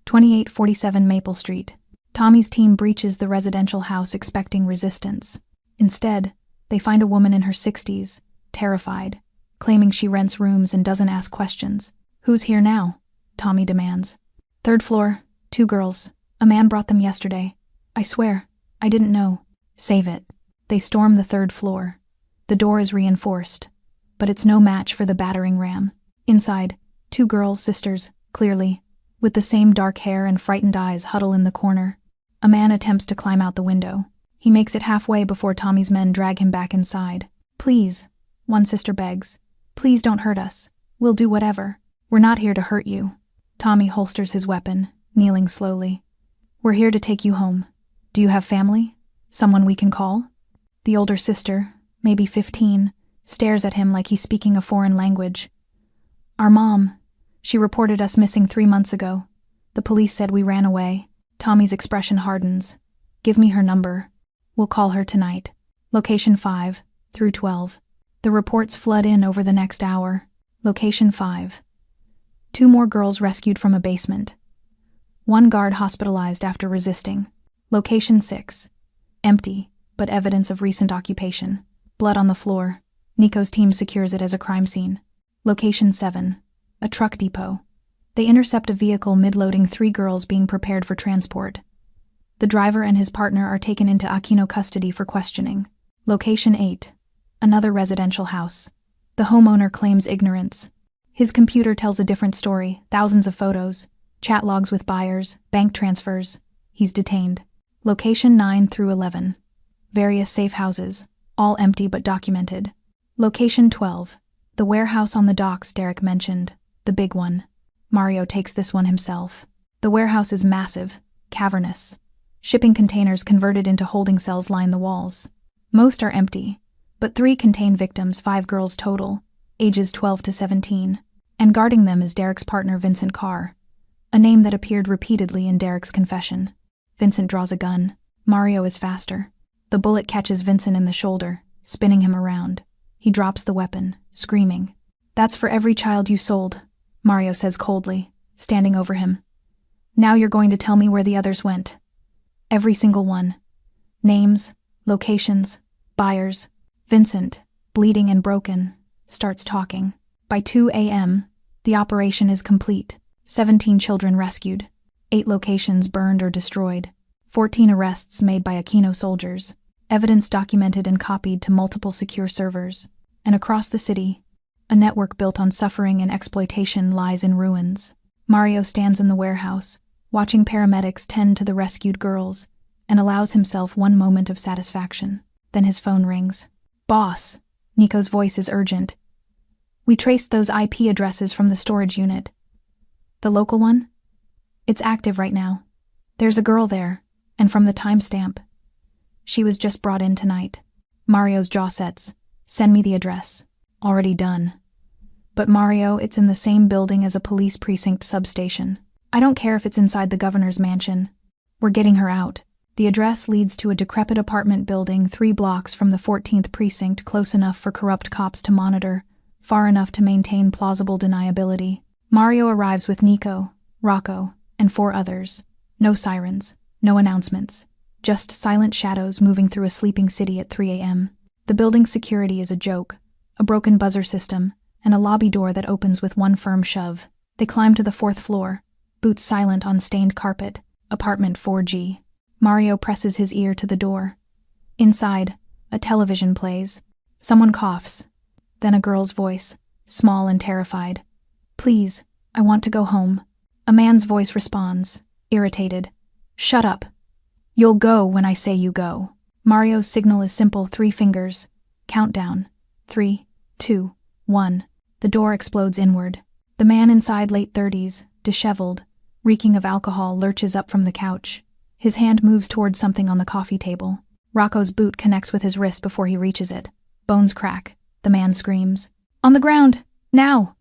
2847 Maple Street. Tommy's team breaches the residential house expecting resistance. Instead, they find a woman in her 60s, terrified, claiming she rents rooms and doesn't ask questions. "Who's here now?" Tommy demands. "3rd floor, 2 girls. A man brought them yesterday. I swear, I didn't know." "Save it." They storm the 3rd floor. The door is reinforced, but it's no match for the battering ram. Inside, 2 girls, sisters, clearly, with the same dark hair and frightened eyes huddle in the corner. A man attempts to climb out the window. He makes it halfway before Tommy's men drag him back inside. "Please," one sister begs. "Please don't hurt us. We'll do whatever. We're not here to hurt you." Tommy holsters his weapon, kneeling slowly. "We're here to take you home. Do you have family? Someone we can call?" The older sister, maybe 15, stares at him like he's speaking a foreign language. "Our mom. She reported us missing 3 months ago. The police said we ran away." Tommy's expression hardens. "Give me her number. We'll call her tonight." Location 5 through 12. The reports flood in over the next hour. Location 5. 2 more girls rescued from a basement. 1 guard hospitalized after resisting. Location 6. Empty, but evidence of recent occupation. Blood on the floor. Nico's team secures it as a crime scene. Location 7. A truck depot. They intercept a vehicle mid-loading 3 girls being prepared for transport. The driver and his partner are taken into Aquino custody for questioning. Location 8. Another residential house. The homeowner claims ignorance. His computer tells a different story, thousands of photos, chat logs with buyers, bank transfers. He's detained. Location 9 through 11. Various safe houses, all empty but documented. Location 12. The warehouse on the docks Derek mentioned, the big one. Mario takes this one himself. The warehouse is massive, cavernous. Shipping containers converted into holding cells line the walls. Most are empty, but 3 contain victims, 5 girls total, ages 12 to 17, and guarding them is Derek's partner Vincent Carr, a name that appeared repeatedly in Derek's confession. Vincent draws a gun. Mario is faster. The bullet catches Vincent in the shoulder, spinning him around. He drops the weapon, screaming. "That's for every child you sold," Mario says coldly, standing over him. "Now you're going to tell me where the others went." Every single one. Names, locations, buyers. Vincent, bleeding and broken, starts talking. By 2 a.m., the operation is complete. 17 children rescued. 8 locations burned or destroyed. 14 arrests made by Aquino soldiers. Evidence documented and copied to multiple secure servers. And across the city, a network built on suffering and exploitation lies in ruins. Mario stands in the warehouse, watching paramedics tend to the rescued girls, and allows himself one moment of satisfaction. Then his phone rings. "Boss," Nico's voice is urgent. "We traced those IP addresses from the storage unit." "The local one?" "It's active right now. There's a girl there, and from the timestamp. She was just brought in tonight." Mario's jaw sets. "Send me the address." "Already done." "But Mario, it's in the same building as a police precinct substation." "I don't care if it's inside the governor's mansion. We're getting her out." The address leads to a decrepit apartment building 3 blocks from the 14th precinct, close enough for corrupt cops to monitor, far enough to maintain plausible deniability. Mario arrives with Nico, Rocco, and 4 others. No sirens, no announcements, just silent shadows moving through a sleeping city at 3 a.m. The building's security is a joke, a broken buzzer system, and a lobby door that opens with one firm shove. They climb to the 4th floor, boots silent on stained carpet, apartment 4G. Mario presses his ear to the door. Inside, a television plays. Someone coughs. Then a girl's voice, small and terrified. "Please, I want to go home." A man's voice responds, irritated. "Shut up. You'll go when I say you go." Mario's signal is simple: 3 fingers. Countdown. 3, 2, 1. The door explodes inward. The man inside, late 30s, disheveled, reeking of alcohol, lurches up from the couch. His hand moves towards something on the coffee table. Rocco's boot connects with his wrist before he reaches it. Bones crack. The man screams. "On the ground! Now!"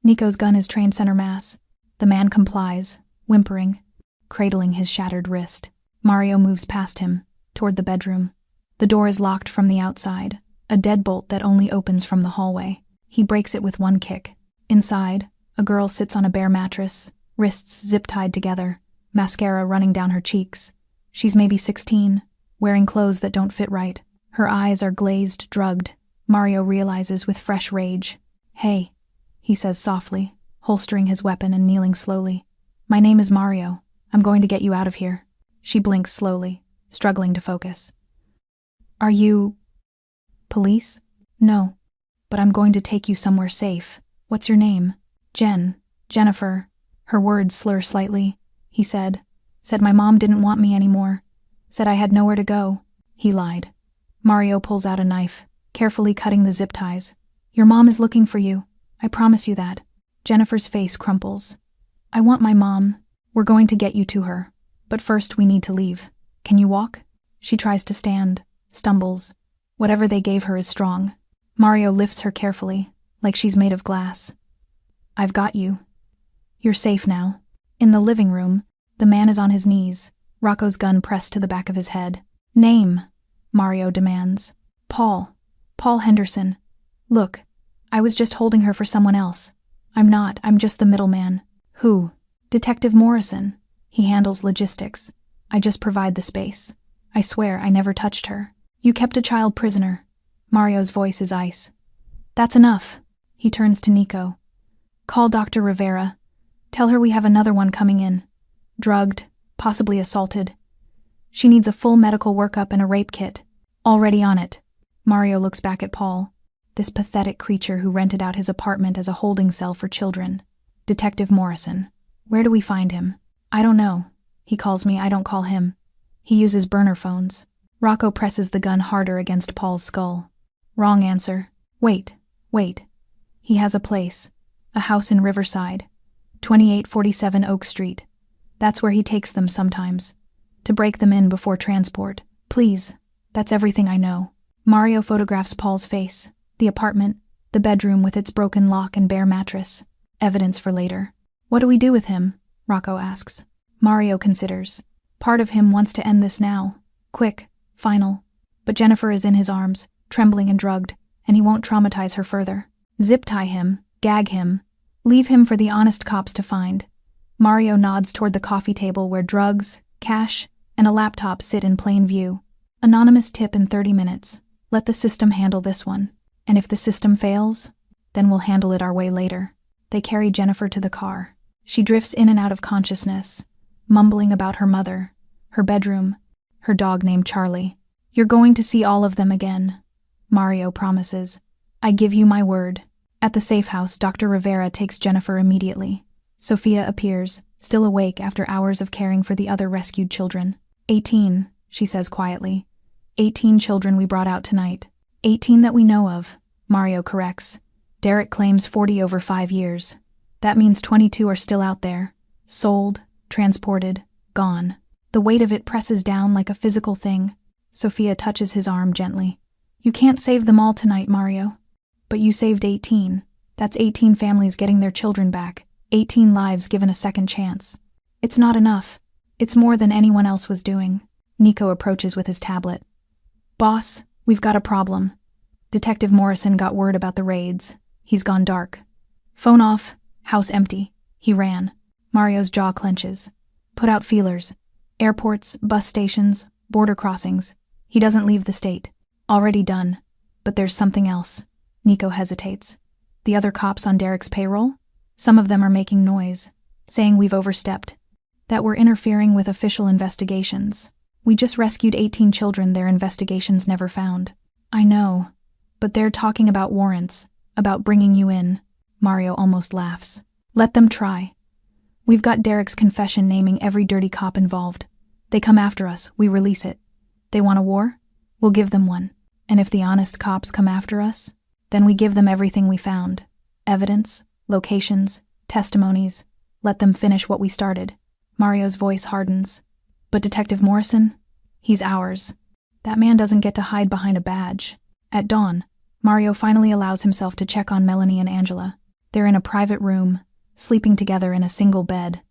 Nico's gun is trained center mass. The man complies, whimpering, cradling his shattered wrist. Mario moves past him, toward the bedroom. The door is locked from the outside, a deadbolt that only opens from the hallway. He breaks it with one kick. Inside, a girl sits on a bare mattress, wrists zip-tied together, mascara running down her cheeks. She's maybe 16, wearing clothes that don't fit right. Her eyes are glazed, drugged. Mario realizes with fresh rage. "Hey," he says softly, holstering his weapon and kneeling slowly. "My name is Mario. I'm going to get you out of here." She blinks slowly, struggling to focus. "Are you... police?" "No, but I'm going to take you somewhere safe. What's your name?" Jennifer." Her words slur slightly. He said my mom didn't want me anymore. Said I had nowhere to go." He lied. Mario pulls out a knife, carefully cutting the zip ties. "Your mom is looking for you. I promise you that." Jennifer's face crumples. "I want my mom. We're going to get you to her. But first we need to leave. Can you walk?" She tries to stand, stumbles. Whatever they gave her is strong. Mario lifts her carefully, like she's made of glass. "I've got you. You're safe now." In the living room, the man is on his knees, Rocco's gun pressed to the back of his head. "Name," Mario demands. Paul Henderson. Look, I was just holding her for someone else. I'm not, I'm just the middleman." "Who?" "Detective Morrison. He handles logistics. I just provide the space. I swear I never touched her." "You kept a child prisoner." Mario's voice is ice. "That's enough." He turns to Nico. "Call Dr. Rivera. Tell her we have another one coming in. Drugged, possibly assaulted. She needs a full medical workup and a rape kit. Already on it." Mario looks back at Paul, this pathetic creature who rented out his apartment as a holding cell for children. "Detective Morrison. Where do we find him?" "I don't know. He calls me, I don't call him. He uses burner phones." Rocco presses the gun harder against Paul's skull. "Wrong answer. Wait. He has a place. A house in Riverside. 2847 Oak Street. That's where he takes them sometimes. To break them in before transport. Please, that's everything I know." Mario photographs Paul's face, the apartment, the bedroom with its broken lock and bare mattress. Evidence for later. "What do we do with him?" Rocco asks. Mario considers. Part of him wants to end this now. Quick, final. But Jennifer is in his arms, trembling and drugged, and he won't traumatize her further. Zip tie him, gag him, leave him for the honest cops to find. Mario nods toward the coffee table where drugs, cash, and a laptop sit in plain view. Anonymous tip in 30 minutes. Let the system handle this one. And if the system fails, then we'll handle it our way later. They carry Jennifer to the car. She drifts in and out of consciousness, mumbling about her mother, her bedroom, her dog named Charlie. You're going to see all of them again, Mario promises. I give you my word. At the safe house, Dr. Rivera takes Jennifer immediately. Sophia appears, still awake after hours of caring for the other rescued children. 18, she says quietly. 18 children we brought out tonight. 18 that we know of, Mario corrects. Derek claims 40 over 5 years. That means 22 are still out there. Sold, transported, gone. The weight of it presses down like a physical thing. Sophia touches his arm gently. You can't save them all tonight, Mario. But you saved 18. That's 18 families getting their children back. 18 lives given a second chance. It's not enough. It's more than anyone else was doing. Nico approaches with his tablet. Boss, we've got a problem. Detective Morrison got word about the raids. He's gone dark. Phone off, house empty. He ran. Mario's jaw clenches. Put out feelers. Airports, bus stations, border crossings. He doesn't leave the state. Already done. But there's something else. Nico hesitates. The other cops on Derek's payroll? Some of them are making noise, saying we've overstepped, that we're interfering with official investigations. We just rescued 18 children their investigations never found. I know, but they're talking about warrants, about bringing you in. Mario almost laughs. Let them try. We've got Derek's confession naming every dirty cop involved. They come after us, we release it. They want a war? We'll give them one. And if the honest cops come after us, then we give them everything we found. Evidence, locations, testimonies. Let them finish what we started. Mario's voice hardens. But Detective Morrison? He's ours. That man doesn't get to hide behind a badge. At dawn, Mario finally allows himself to check on Melanie and Angela. They're in a private room, sleeping together in a single bed.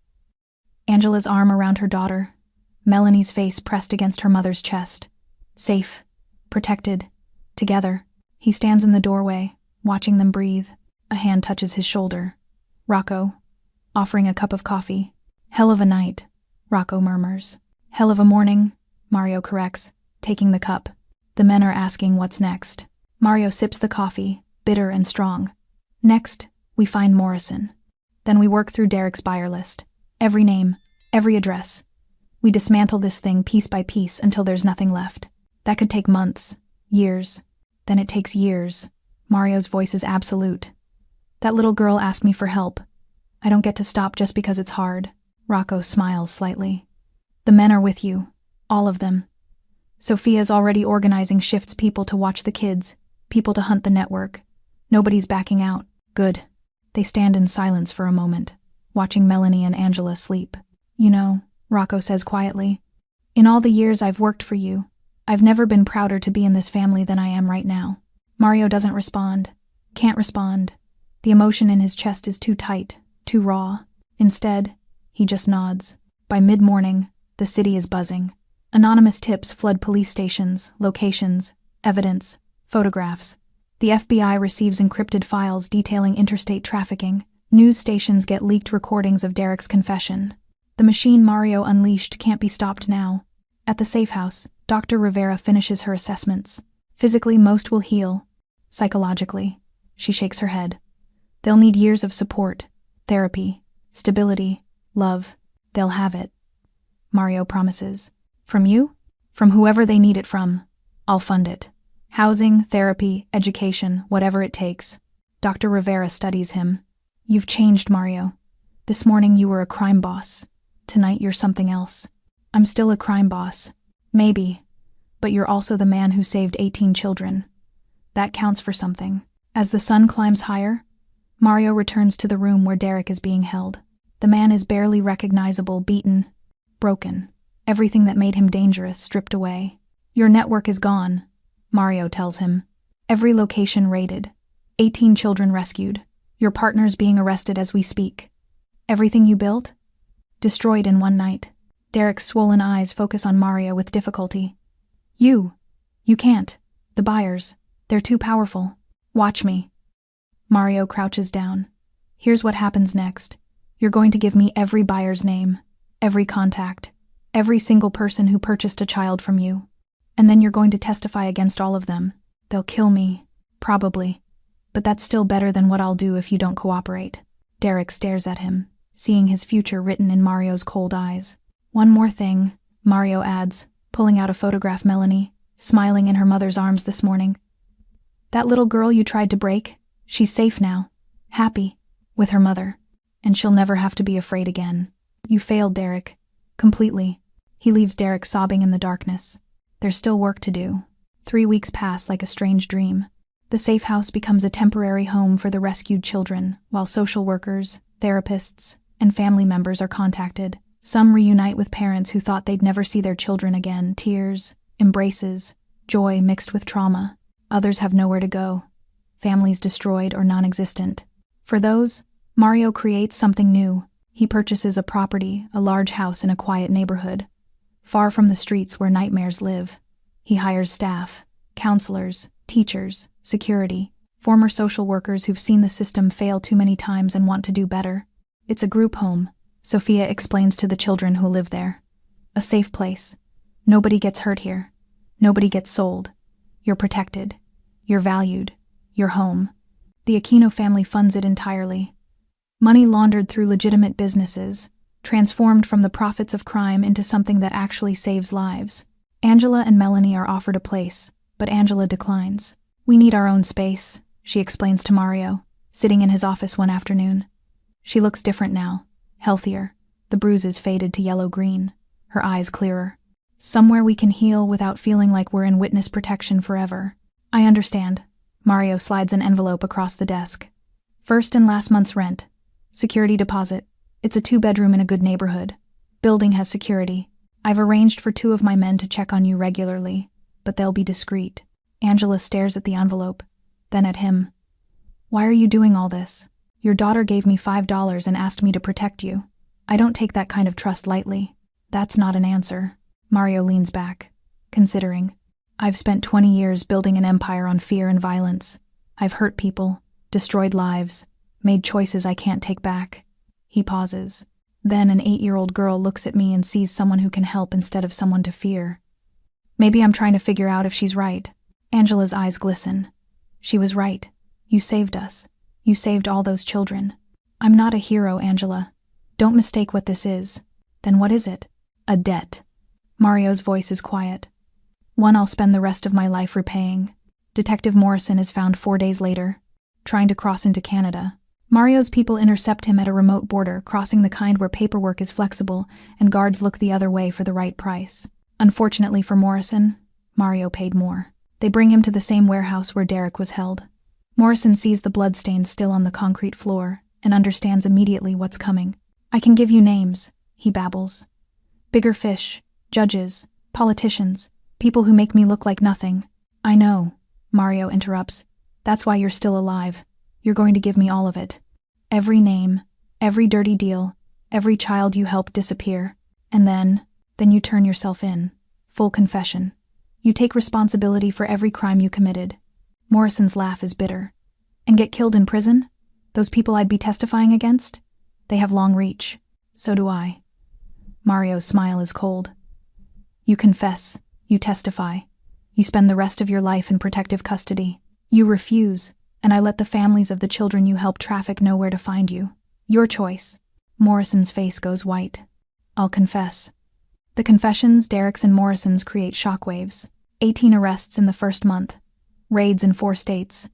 Angela's arm around her daughter, Melanie's face pressed against her mother's chest. Safe, protected, together. He stands in the doorway, watching them breathe. A hand touches his shoulder. Rocco, offering a cup of coffee. Hell of a night, Rocco murmurs. Hell of a morning, Mario corrects, taking the cup. The men are asking what's next. Mario sips the coffee, bitter and strong. Next, we find Morrison. Then we work through Derek's buyer list. Every name, every address. We dismantle this thing piece by piece until there's nothing left. That could take months, years. Then it takes years. Mario's voice is absolute. That little girl asked me for help. I don't get to stop just because it's hard. Rocco smiles slightly. The men are with you. All of them. Sophia's already organizing shifts, people to watch the kids, people to hunt the network. Nobody's backing out. Good. They stand in silence for a moment, watching Melanie and Angela sleep. You know, Rocco says quietly, in all the years I've worked for you, I've never been prouder to be in this family than I am right now. Mario doesn't respond. Can't respond. The emotion in his chest is too tight, too raw. Instead, he just nods. By mid-morning, the city is buzzing. Anonymous tips flood police stations, locations, evidence, photographs. The FBI receives encrypted files detailing interstate trafficking. News stations get leaked recordings of Derek's confession. The machine Mario unleashed can't be stopped now. At the safe house, Dr. Rivera finishes her assessments. Physically, most will heal. Psychologically, she shakes her head. They'll need years of support, therapy, stability, love. They'll have it. Mario promises. From you? From whoever they need it from. I'll fund it. Housing, therapy, education, whatever it takes. Dr. Rivera studies him. You've changed, Mario. This morning you were a crime boss. Tonight you're something else. I'm still a crime boss. Maybe. But you're also the man who saved 18 children. That counts for something. As the sun climbs higher, Mario returns to the room where Derek is being held. The man is barely recognizable, beaten, broken. Everything that made him dangerous stripped away. Your network is gone, Mario tells him. Every location raided. 18 children rescued. Your partner's being arrested as we speak. Everything you built? Destroyed in one night. Derek's swollen eyes focus on Mario with difficulty. You can't. The buyers. They're too powerful. Watch me. Mario crouches down. Here's what happens next. You're going to give me every buyer's name, every contact, Every single person who purchased a child from you. And then you're going to testify against all of them. They'll kill me. Probably. But that's still better than what I'll do if you don't cooperate. Derek stares at him, seeing his future written in Mario's cold eyes. One more thing, Mario adds, pulling out a photograph Melanie, smiling in her mother's arms this morning. That little girl you tried to break, she's safe now, happy, with her mother, and she'll never have to be afraid again. You failed, Derek. Completely. He leaves Derek sobbing in the darkness. There's still work to do. 3 weeks pass like a strange dream. The safe house becomes a temporary home for the rescued children, while social workers, therapists, and family members are contacted. Some reunite with parents who thought they'd never see their children again. Tears, embraces, joy mixed with trauma. Others have nowhere to go. Families destroyed or non-existent. For those, Mario creates something new. He purchases a property, a large house in a quiet neighborhood, far from the streets where nightmares live. He hires staff, counselors, teachers, security, former social workers who've seen the system fail too many times and want to do better. It's a group home, Sophia explains to the children who live there. A safe place. Nobody gets hurt here. Nobody gets sold. You're protected. You're valued. You're home. The Aquino family funds it entirely. Money laundered through legitimate businesses, transformed from the profits of crime into something that actually saves lives. Angela and Melanie are offered a place, but Angela declines. We need our own space, she explains to Mario, sitting in his office one afternoon. She looks different now, healthier, the bruises faded to yellow-green, her eyes clearer. Somewhere we can heal without feeling like we're in witness protection forever. I understand. Mario slides an envelope across the desk. First and last month's rent. Security deposit. It's a 2-bedroom in a good neighborhood. Building has security. I've arranged for 2 of my men to check on you regularly, but they'll be discreet. Angela stares at the envelope, then at him. Why are you doing all this? Your daughter gave me $5 and asked me to protect you. I don't take that kind of trust lightly. That's not an answer. Mario leans back, considering. I've spent 20 years building an empire on fear and violence. I've hurt people, destroyed lives, made choices I can't take back. He pauses. Then an 8-year-old girl looks at me and sees someone who can help instead of someone to fear. Maybe I'm trying to figure out if she's right. Angela's eyes glisten. She was right. You saved us. You saved all those children. I'm not a hero, Angela. Don't mistake what this is. Then what is it? A debt. Mario's voice is quiet. One I'll spend the rest of my life repaying. Detective Morrison is found 4 days later, trying to cross into Canada. Mario's people intercept him at a remote border, crossing the kind where paperwork is flexible and guards look the other way for the right price. Unfortunately for Morrison, Mario paid more. They bring him to the same warehouse where Derek was held. Morrison sees the bloodstains still on the concrete floor and understands immediately what's coming. I can give you names, he babbles. Bigger fish, judges, politicians, people who make me look like nothing. I know, Mario interrupts. That's why you're still alive. You're going to give me all of it. Every name, every dirty deal, every child you helped disappear. And then you turn yourself in. Full confession. You take responsibility for every crime you committed. Morrison's laugh is bitter. And get killed in prison? Those people I'd be testifying against? They have long reach. So do I. Mario's smile is cold. You confess. You testify. You spend the rest of your life in protective custody. You refuse, and I let the families of the children you help traffic know where to find you. Your choice. Morrison's face goes white. I'll confess. The confessions, Derek's and Morrison's, create shockwaves. 18 arrests in the first month. Raids in 4 states.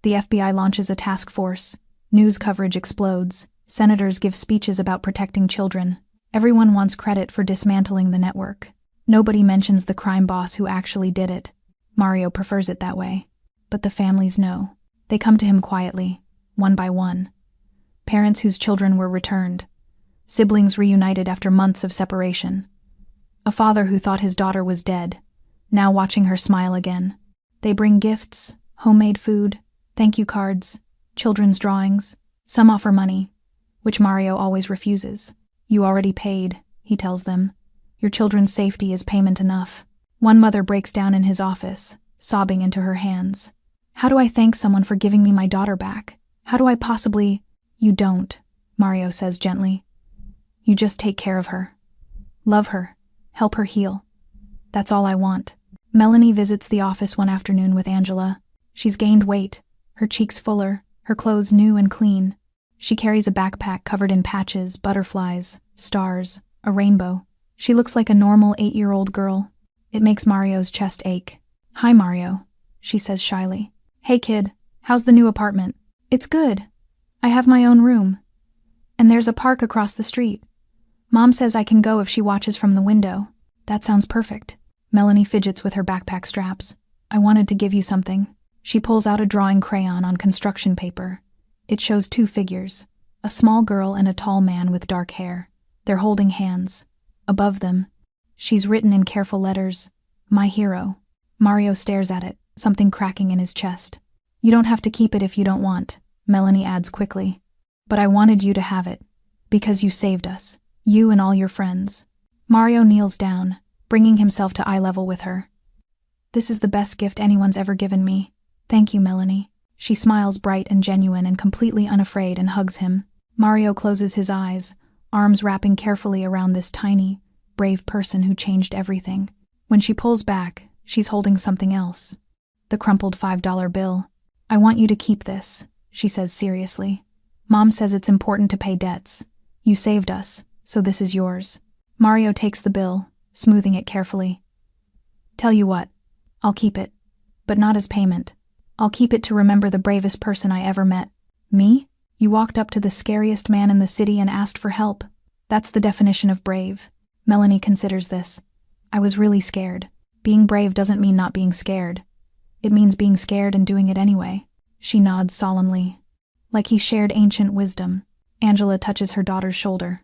The FBI launches a task force. News coverage explodes. Senators give speeches about protecting children. Everyone wants credit for dismantling the network. Nobody mentions the crime boss who actually did it. Mario prefers it that way. But the families know. They come to him quietly, one by one. Parents whose children were returned. Siblings reunited after months of separation. A father who thought his daughter was dead, now watching her smile again. They bring gifts, homemade food, thank you cards, children's drawings. Some offer money, which Mario always refuses. You already paid, he tells them. Your children's safety is payment enough. One mother breaks down in his office, sobbing into her hands. How do I thank someone for giving me my daughter back? How do I possibly— You don't, Mario says gently. You just take care of her. Love her. Help her heal. That's all I want. Melanie visits the office one afternoon with Angela. She's gained weight, her cheeks fuller, her clothes new and clean. She carries a backpack covered in patches, butterflies, stars, a rainbow. She looks like a normal 8-year-old girl. It makes Mario's chest ache. "Hi, Mario," she says shyly. "Hey, kid, how's the new apartment?" "It's good. I have my own room. And there's a park across the street. Mom says I can go if she watches from the window." "That sounds perfect." Melanie fidgets with her backpack straps. "I wanted to give you something." She pulls out a drawing crayon on construction paper. It shows 2 figures, a small girl and a tall man with dark hair. They're holding hands. Above them, she's written in careful letters, "My hero." Mario stares at it, something cracking in his chest. "You don't have to keep it if you don't want," Melanie adds quickly. "But I wanted you to have it, because you saved us, you and all your friends." Mario kneels down, bringing himself to eye level with her. "This is the best gift anyone's ever given me. Thank you, Melanie." She smiles bright and genuine and completely unafraid and hugs him. Mario closes his eyes, arms wrapping carefully around this tiny, brave person who changed everything. When she pulls back, she's holding something else. The crumpled $5 bill. "I want you to keep this," she says seriously. "Mom says it's important to pay debts. You saved us, so this is yours." Mario takes the bill, smoothing it carefully. "Tell you what, I'll keep it, but not as payment. I'll keep it to remember the bravest person I ever met." "Me? You walked up to the scariest man in the city and asked for help. That's the definition of brave." Melanie considers this. "I was really scared. Being brave doesn't mean not being scared. It means being scared and doing it anyway." She nods solemnly, like he shared ancient wisdom. Angela touches her daughter's shoulder.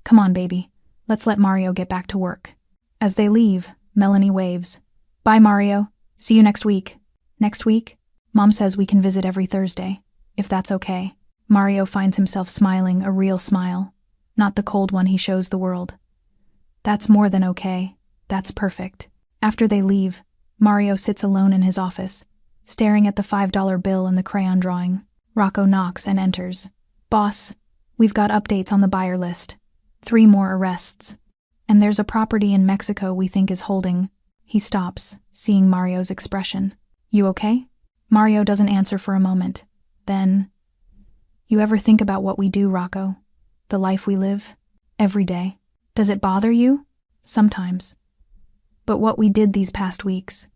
"Come on, baby. Let's let Mario get back to work." As they leave, Melanie waves. "Bye, Mario. See you next week." "Next week? Mom says we can visit every Thursday, if that's okay." Mario finds himself smiling, a real smile, not the cold one he shows the world. "That's more than okay. That's perfect." After they leave, Mario sits alone in his office, staring at the $5 bill and the crayon drawing. Rocco knocks and enters. "Boss, we've got updates on the buyer list. 3 more arrests. And there's a property in Mexico we think is holding." He stops, seeing Mario's expression. "You okay?" Mario doesn't answer for a moment. Then, "You ever think about what we do, Rocco? The life we live? Every day? Does it bother you?" "Sometimes. But what we did these past weeks,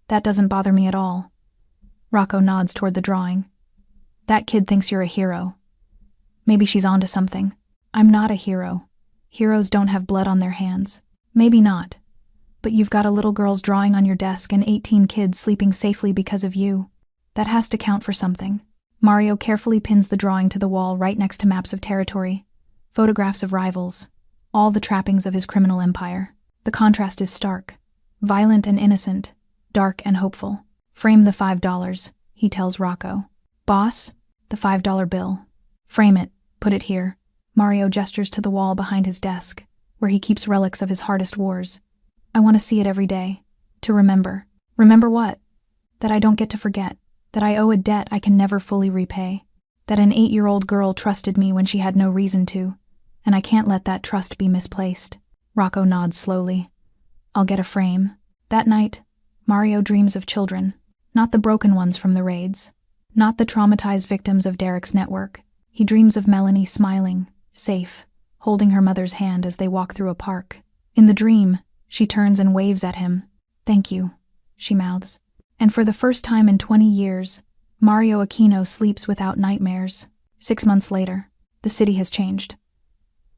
that doesn't bother me at all." Rocco nods toward the drawing. "That kid thinks you're a hero. Maybe she's onto something." "I'm not a hero. Heroes don't have blood on their hands." "Maybe not. But you've got a little girl's drawing on your desk and 18 kids sleeping safely because of you. That has to count for something." Mario carefully pins the drawing to the wall right next to maps of territory, photographs of rivals, all the trappings of his criminal empire. The contrast is stark, violent and innocent, dark and hopeful. "Frame the $5, he tells Rocco. "Boss, the $5 bill. Frame it, put it here." Mario gestures to the wall behind his desk, where he keeps relics of his hardest wars. "I want to see it every day, to remember." "Remember what?" "That I don't get to forget, that I owe a debt I can never fully repay, that an 8-year-old girl trusted me when she had no reason to, and I can't let that trust be misplaced." Rocco nods slowly. "I'll get a frame." That night, Mario dreams of children, not the broken ones from the raids, not the traumatized victims of Derek's network. He dreams of Melanie smiling, safe, holding her mother's hand as they walk through a park. In the dream, she turns and waves at him. "Thank you," she mouths. And for the first time in 20 years, Mario Aquino sleeps without nightmares. 6 months later, the city has changed.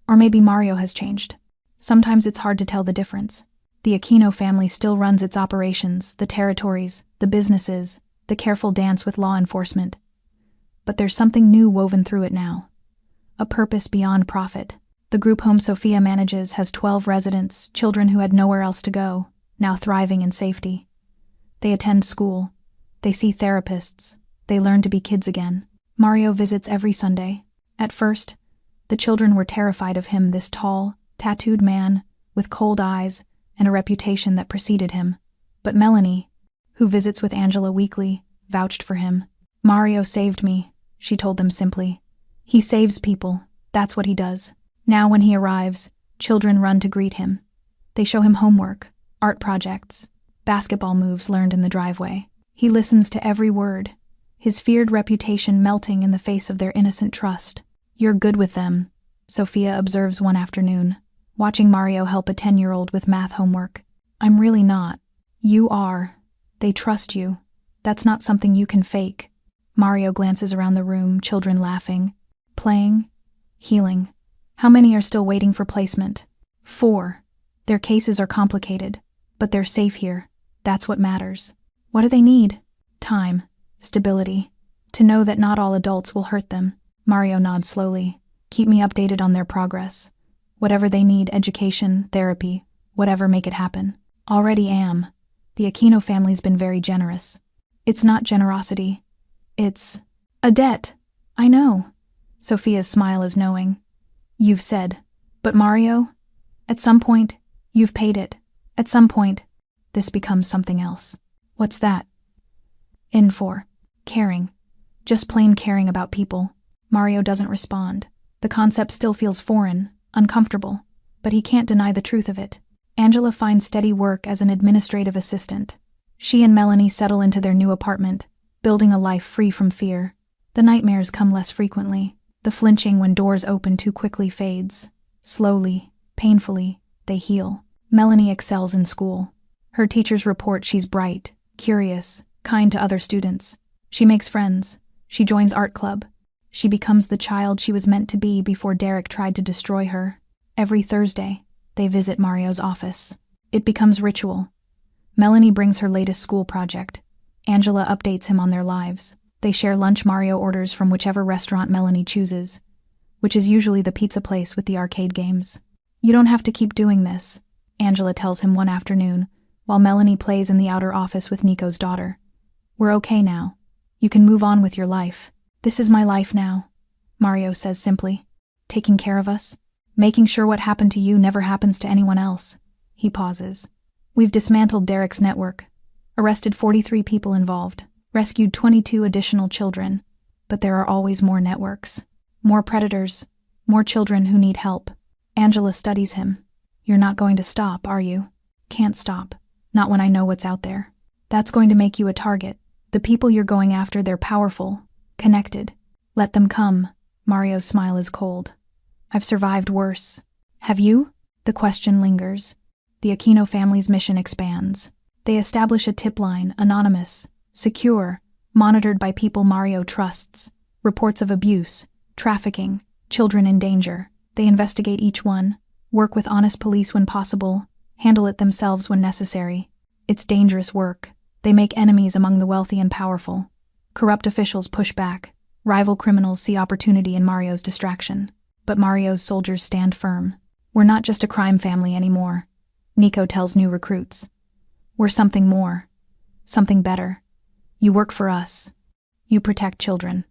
Or maybe Mario has changed. Sometimes it's hard to tell the difference. The Aquino family still runs its operations, the territories, the businesses, the careful dance with law enforcement. But there's something new woven through it now. A purpose beyond profit. The group home Sophia manages has 12 residents, children who had nowhere else to go, now thriving in safety. They attend school. They see therapists. They learn to be kids again. Mario visits every Sunday. At first, the children were terrified of him, this tall, tattooed man, with cold eyes and a reputation that preceded him. But Melanie, who visits with Angela weekly, vouched for him. "Mario saved me," she told them simply. "He saves people. That's what he does." Now when he arrives, children run to greet him. They show him homework, art projects, basketball moves learned in the driveway. He listens to every word, his feared reputation melting in the face of their innocent trust. "You're good with them," Sophia observes one afternoon, watching Mario help a 10-year-old with math homework. "I'm really not." "You are. They trust you. That's not something you can fake." Mario glances around the room, children laughing, playing, healing. How many are still waiting for placement? 4. Their cases are complicated, but they're safe here. That's what matters. What do they need? Time, stability, to know that not all adults will hurt them. Mario nods slowly. "Keep me updated on their progress. Whatever they need, education, therapy, whatever, make it happen." "Already am. The Aquino family's been very generous." "It's not generosity. It's a debt." "I know." Sophia's smile is knowing. "You've said. But Mario, at some point, you've paid it. At some point, this becomes something else." "What's that?" "In for caring. Just plain caring about people." Mario doesn't respond. The concept still feels foreign, uncomfortable, but he can't deny the truth of it. Angela finds steady work as an administrative assistant. She and Melanie settle into their new apartment, building a life free from fear. The nightmares come less frequently. The flinching when doors open too quickly fades. Slowly, painfully, they heal. Melanie excels in school. Her teachers report she's bright, curious, kind to other students. She makes friends. She joins art club. She becomes the child she was meant to be before Derek tried to destroy her. Every Thursday, they visit Mario's office. It becomes ritual. Melanie brings her latest school project. Angela updates him on their lives. They share lunch Mario orders from whichever restaurant Melanie chooses, which is usually the pizza place with the arcade games. "You don't have to keep doing this," Angela tells him one afternoon, while Melanie plays in the outer office with Nico's daughter. "We're okay now. You can move on with your life." "This is my life now," Mario says simply. "Taking care of us. Making sure what happened to you never happens to anyone else." He pauses. "We've dismantled Derek's network, arrested 43 people involved, rescued 22 additional children, but there are always more networks, more predators, more children who need help." Angela studies him. "You're not going to stop, are you?" "Can't stop. Not when I know what's out there." "That's going to make you a target. The people you're going after, they're powerful, connected. Let them come." Mario's smile is cold. "I've survived worse." "Have you?" The question lingers. The Aquino family's mission expands. They establish a tip line, anonymous, secure, monitored by people Mario trusts. Reports of abuse, trafficking, children in danger. They investigate each one, work with honest police when possible, handle it themselves when necessary. It's dangerous work. They make enemies among the wealthy and powerful. Corrupt officials push back. Rival criminals see opportunity in Mario's distraction. But Mario's soldiers stand firm. "We're not just a crime family anymore," Nico tells new recruits. "We're something more. Something better. You work for us. You protect children."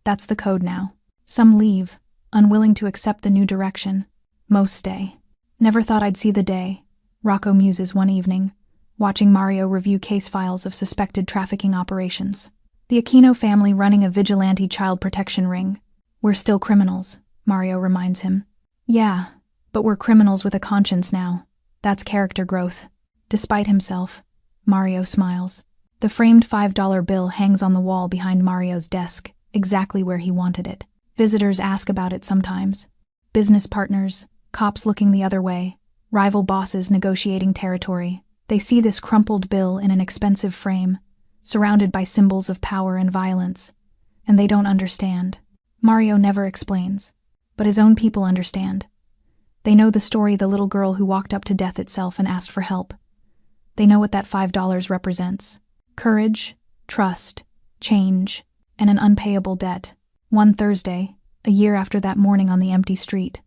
That's the code now. Some leave, unwilling to accept the new direction. Most stay. "Never thought I'd see the day," Rocco muses one evening, watching Mario review case files of suspected trafficking operations. The Aquino family running a vigilante child protection ring. "We're still criminals," Mario reminds him. "Yeah, but we're criminals with a conscience now. That's character growth." Despite himself, Mario smiles. The framed $5 bill hangs on the wall behind Mario's desk, exactly where he wanted it. Visitors ask about it sometimes. Business partners, cops looking the other way, rival bosses negotiating territory. They see this crumpled bill in an expensive frame, surrounded by symbols of power and violence, and they don't understand. Mario never explains, but his own people understand. They know the story, the little girl who walked up to death itself and asked for help. They know what that $5 represents. Courage, trust, change, and an unpayable debt. One Thursday, a year after that morning on the empty street,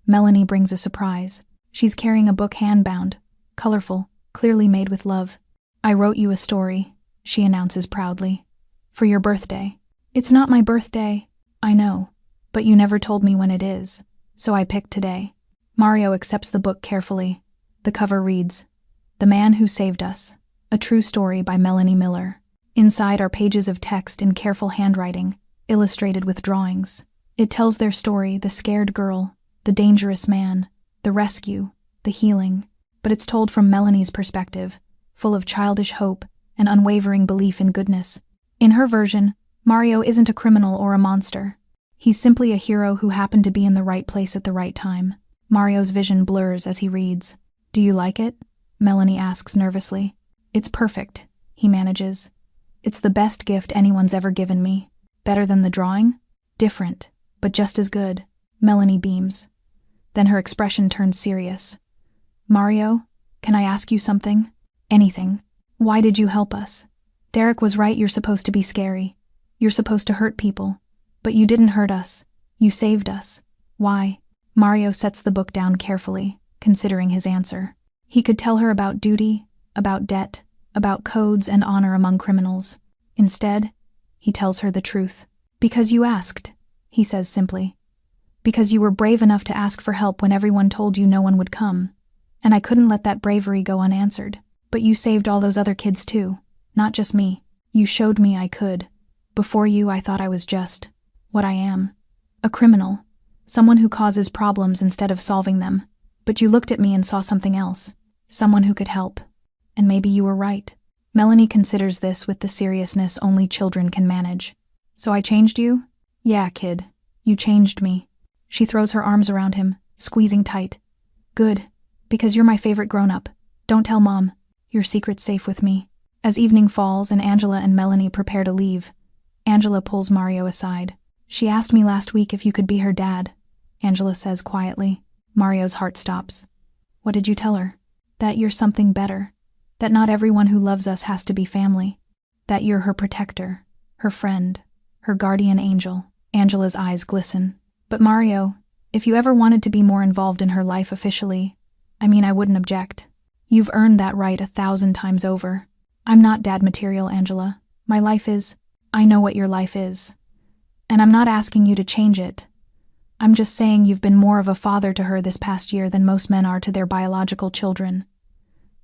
Melanie brings a surprise. She's carrying a book hand-bound, colorful, clearly made with love. "I wrote you a story," she announces proudly. "For your birthday." "It's not my birthday." "I know, but you never told me when it is, so I picked today." Mario accepts the book carefully. The cover reads, "The Man Who Saved Us, a True Story by Melanie Miller." Inside are pages of text in careful handwriting, illustrated with drawings. It tells their story, the scared girl, the dangerous man, the rescue, the healing. but it's told from Melanie's perspective, full of childish hope and unwavering belief in goodness. In her version, Mario isn't a criminal or a monster. He's simply a hero who happened to be in the right place at the right time. Mario's vision blurs as he reads. "Do you like it?" Melanie asks nervously. "It's perfect," he manages. "It's the best gift anyone's ever given me. Better than the drawing? Different, but just as good." Melanie beams. Then her expression turns serious. "Mario, can I ask you something? Anything. Why did you help us? Derek was right, you're supposed to be scary. You're supposed to hurt people. But you didn't hurt us. You saved us. Why?" Mario sets the book down carefully, considering his answer. He could tell her about duty, about debt, about codes and honor among criminals. Instead, he tells her the truth. "Because you asked," he says simply. "Because you were brave enough to ask for help when everyone told you no one would come. And I couldn't let that bravery go unanswered. But you saved all those other kids too, not just me. You showed me I could. Before you, I thought I was just what I am. A criminal. Someone who causes problems instead of solving them. But you looked at me and saw something else. Someone who could help. And maybe you were right." Melanie considers this with the seriousness only children can manage. "So I changed you?" "Yeah, kid. You changed me." She throws her arms around him, squeezing tight. "Good. Because you're my favorite grown-up. Don't tell Mom. Your secret's safe with me." As evening falls and Angela and Melanie prepare to leave, Angela pulls Mario aside. "She asked me last week if you could be her dad," Angela says quietly. Mario's heart stops. "What did you tell her?" "That you're something better. That not everyone who loves us has to be family. That you're her protector, her friend, her guardian angel." Angela's eyes glisten. "But Mario, if you ever wanted to be more involved in her life officially, I wouldn't object. You've earned that right 1,000 times over. I'm not dad material, Angela. My life is. I know what your life is. And I'm not asking you to change it. I'm just saying you've been more of a father to her this past year than most men are to their biological children.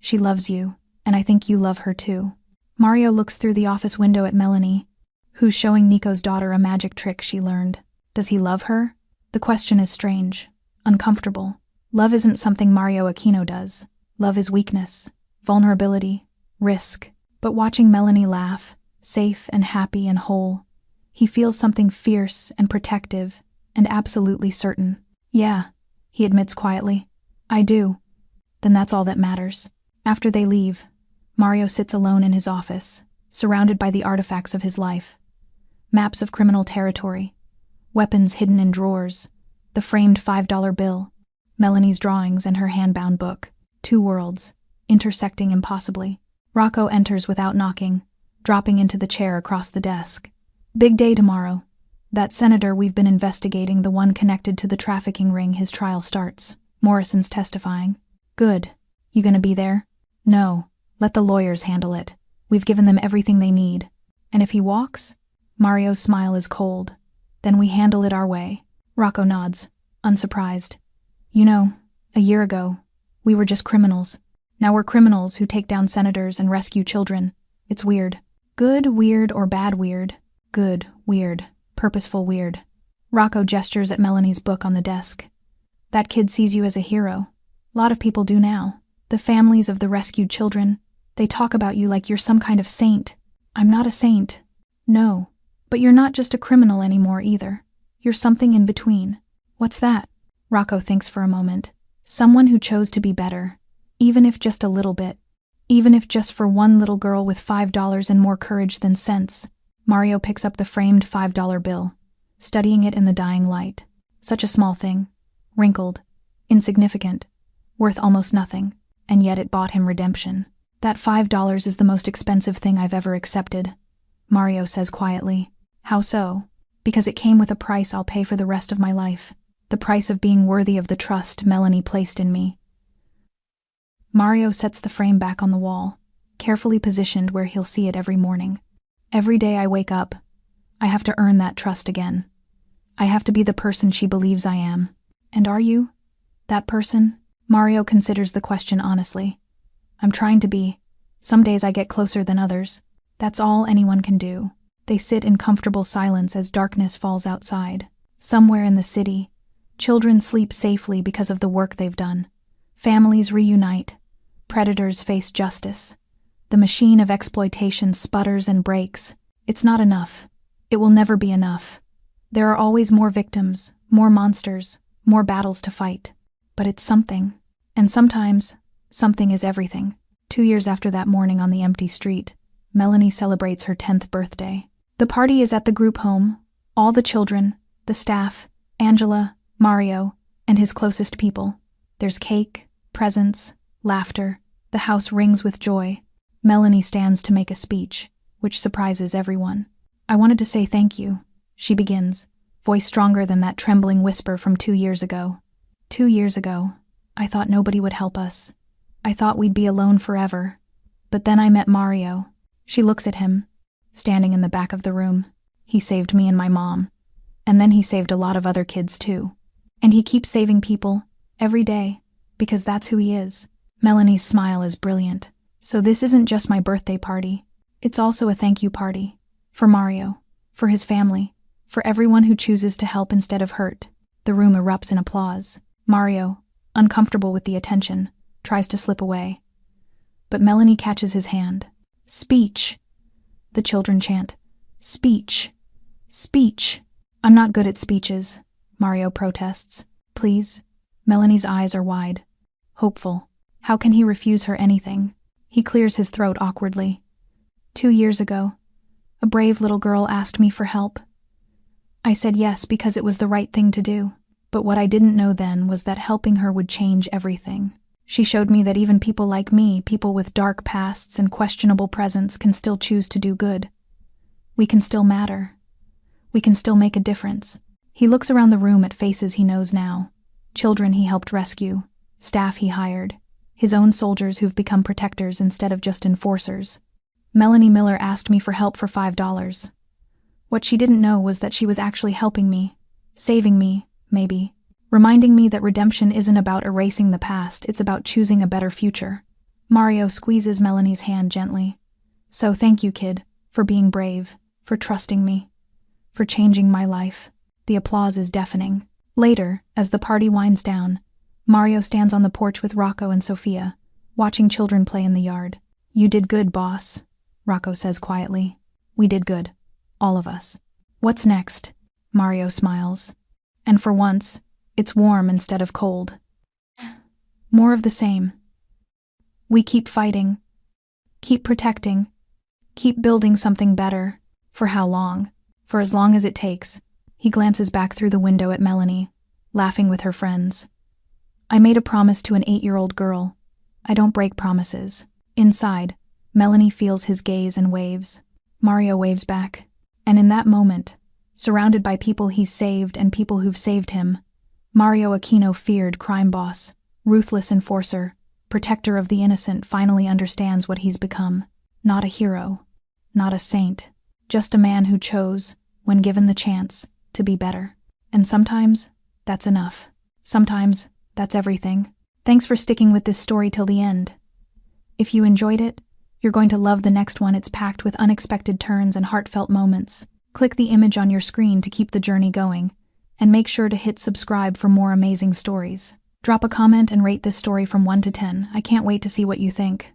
She loves you, and I think you love her too." Mario looks through the office window at Melanie, who's showing Nico's daughter a magic trick she learned. Does he love her? The question is strange, uncomfortable. Love isn't something Mario Aquino does. Love is weakness, vulnerability, risk. But watching Melanie laugh, safe and happy and whole, he feels something fierce and protective and absolutely certain. "Yeah," he admits quietly. "I do." Then that's all that matters. After they leave, Mario sits alone in his office, surrounded by the artifacts of his life. Maps of criminal territory, weapons hidden in drawers, the framed $5 bill, Melanie's drawings and her hand-bound book. 2 worlds, intersecting impossibly. Rocco enters without knocking, dropping into the chair across the desk. "Big day tomorrow. That senator we've been investigating, the one connected to the trafficking ring, his trial starts. Morrison's testifying." "Good. You gonna be there?" "No. Let the lawyers handle it. We've given them everything they need. And if he walks?" Mario's smile is cold. "Then we handle it our way." Rocco nods, unsurprised. A year ago, we were just criminals. Now we're criminals who take down senators and rescue children. It's weird. Good, weird, or bad weird? Good, weird, purposeful weird. Rocco gestures at Melanie's book on the desk. "That kid sees you as a hero. A lot of people do now. The families of the rescued children, they talk about you like you're some kind of saint. I'm not a saint. No. But you're not just a criminal anymore either. You're something in between." "What's that?" Rocco thinks for a moment. "Someone who chose to be better. Even if just a little bit. Even if just for one little girl with $5 and more courage than sense." Mario picks up the framed $5 bill, studying it in the dying light. Such a small thing. Wrinkled. Insignificant. Worth almost nothing. And yet it bought him redemption. "That $5 is the most expensive thing I've ever accepted," Mario says quietly. "How so?" "Because it came with a price I'll pay for the rest of my life. The price of being worthy of the trust Melanie placed in me." Mario sets the frame back on the wall, carefully positioned where he'll see it every morning. "Every day I wake up, I have to earn that trust again. I have to be the person she believes I am. And are you? That person?" Mario considers the question honestly. "I'm trying to be. Some days I get closer than others. That's all anyone can do." They sit in comfortable silence as darkness falls outside. Somewhere in the city, children sleep safely because of the work they've done. Families reunite, Predators face justice. The machine of exploitation sputters and breaks. It's not enough. It will never be enough. There are always more victims, more monsters, more battles to fight. But it's something. And sometimes, something is everything. 2 years after that morning on the empty street, Melanie celebrates her 10th birthday. The party is at the group home. All the children, the staff, Angela, Mario, and his closest people. There's cake, presents, laughter. The house rings with joy. Melanie stands to make a speech, which surprises everyone. "I wanted to say thank you," she begins, voice stronger than that trembling whisper from 2 years ago. 2 years ago, I thought nobody would help us. I thought we'd be alone forever. But then I met Mario. She looks at him, standing in the back of the room. He saved me and my mom. And then he saved a lot of other kids too. And he keeps saving people, every day, because that's who he is. Melanie's smile is brilliant. So this isn't just my birthday party. It's also a thank you party. For Mario, for his family, for everyone who chooses to help instead of hurt. The room erupts in applause. Mario, uncomfortable with the attention, tries to slip away. But Melanie catches his hand. "Speech!" The children chant. "Speech! Speech!" "I'm not good at speeches," Mario protests. "Please?" Melanie's eyes are wide. Hopeful. How can he refuse her anything? He clears his throat awkwardly. 2 years ago, a brave little girl asked me for help. I said yes because it was the right thing to do. But what I didn't know then was that helping her would change everything. She showed me that even people like me, people with dark pasts and questionable presents, can still choose to do good. We can still matter. We can still make a difference. He looks around the room at faces he knows now. Children he helped rescue, staff he hired, his own soldiers who've become protectors instead of just enforcers. Melanie Miller asked me for help for $5. What she didn't know was that she was actually helping me, saving me, maybe, reminding me that redemption isn't about erasing the past, it's about choosing a better future. Mario squeezes Melanie's hand gently. "So thank you, kid, for being brave, for trusting me, for changing my life." The applause is deafening. Later, as the party winds down, Mario stands on the porch with Rocco and Sophia, watching children play in the yard. "You did good, boss," Rocco says quietly. "We did good. All of us." "What's next?" Mario smiles. And for once, it's warm instead of cold. More of the same. We keep fighting, keep protecting, keep building something better. For how long? For as long as it takes. He glances back through the window at Melanie, laughing with her friends. "I made a promise to an 8-year-old girl. I don't break promises." Inside, Melanie feels his gaze and waves. Mario waves back. And in that moment, surrounded by people he's saved and people who've saved him, Mario Aquino, feared crime boss, ruthless enforcer, protector of the innocent, finally understands what he's become. Not a hero, not a saint, just a man who chose, when given the chance, to be better. And sometimes, that's enough. Sometimes, that's everything. Thanks for sticking with this story till the end. If you enjoyed it, you're going to love the next one. It's packed with unexpected turns and heartfelt moments. Click the image on your screen to keep the journey going, and make sure to hit subscribe for more amazing stories. Drop a comment and rate this story from 1 to 10. I can't wait to see what you think.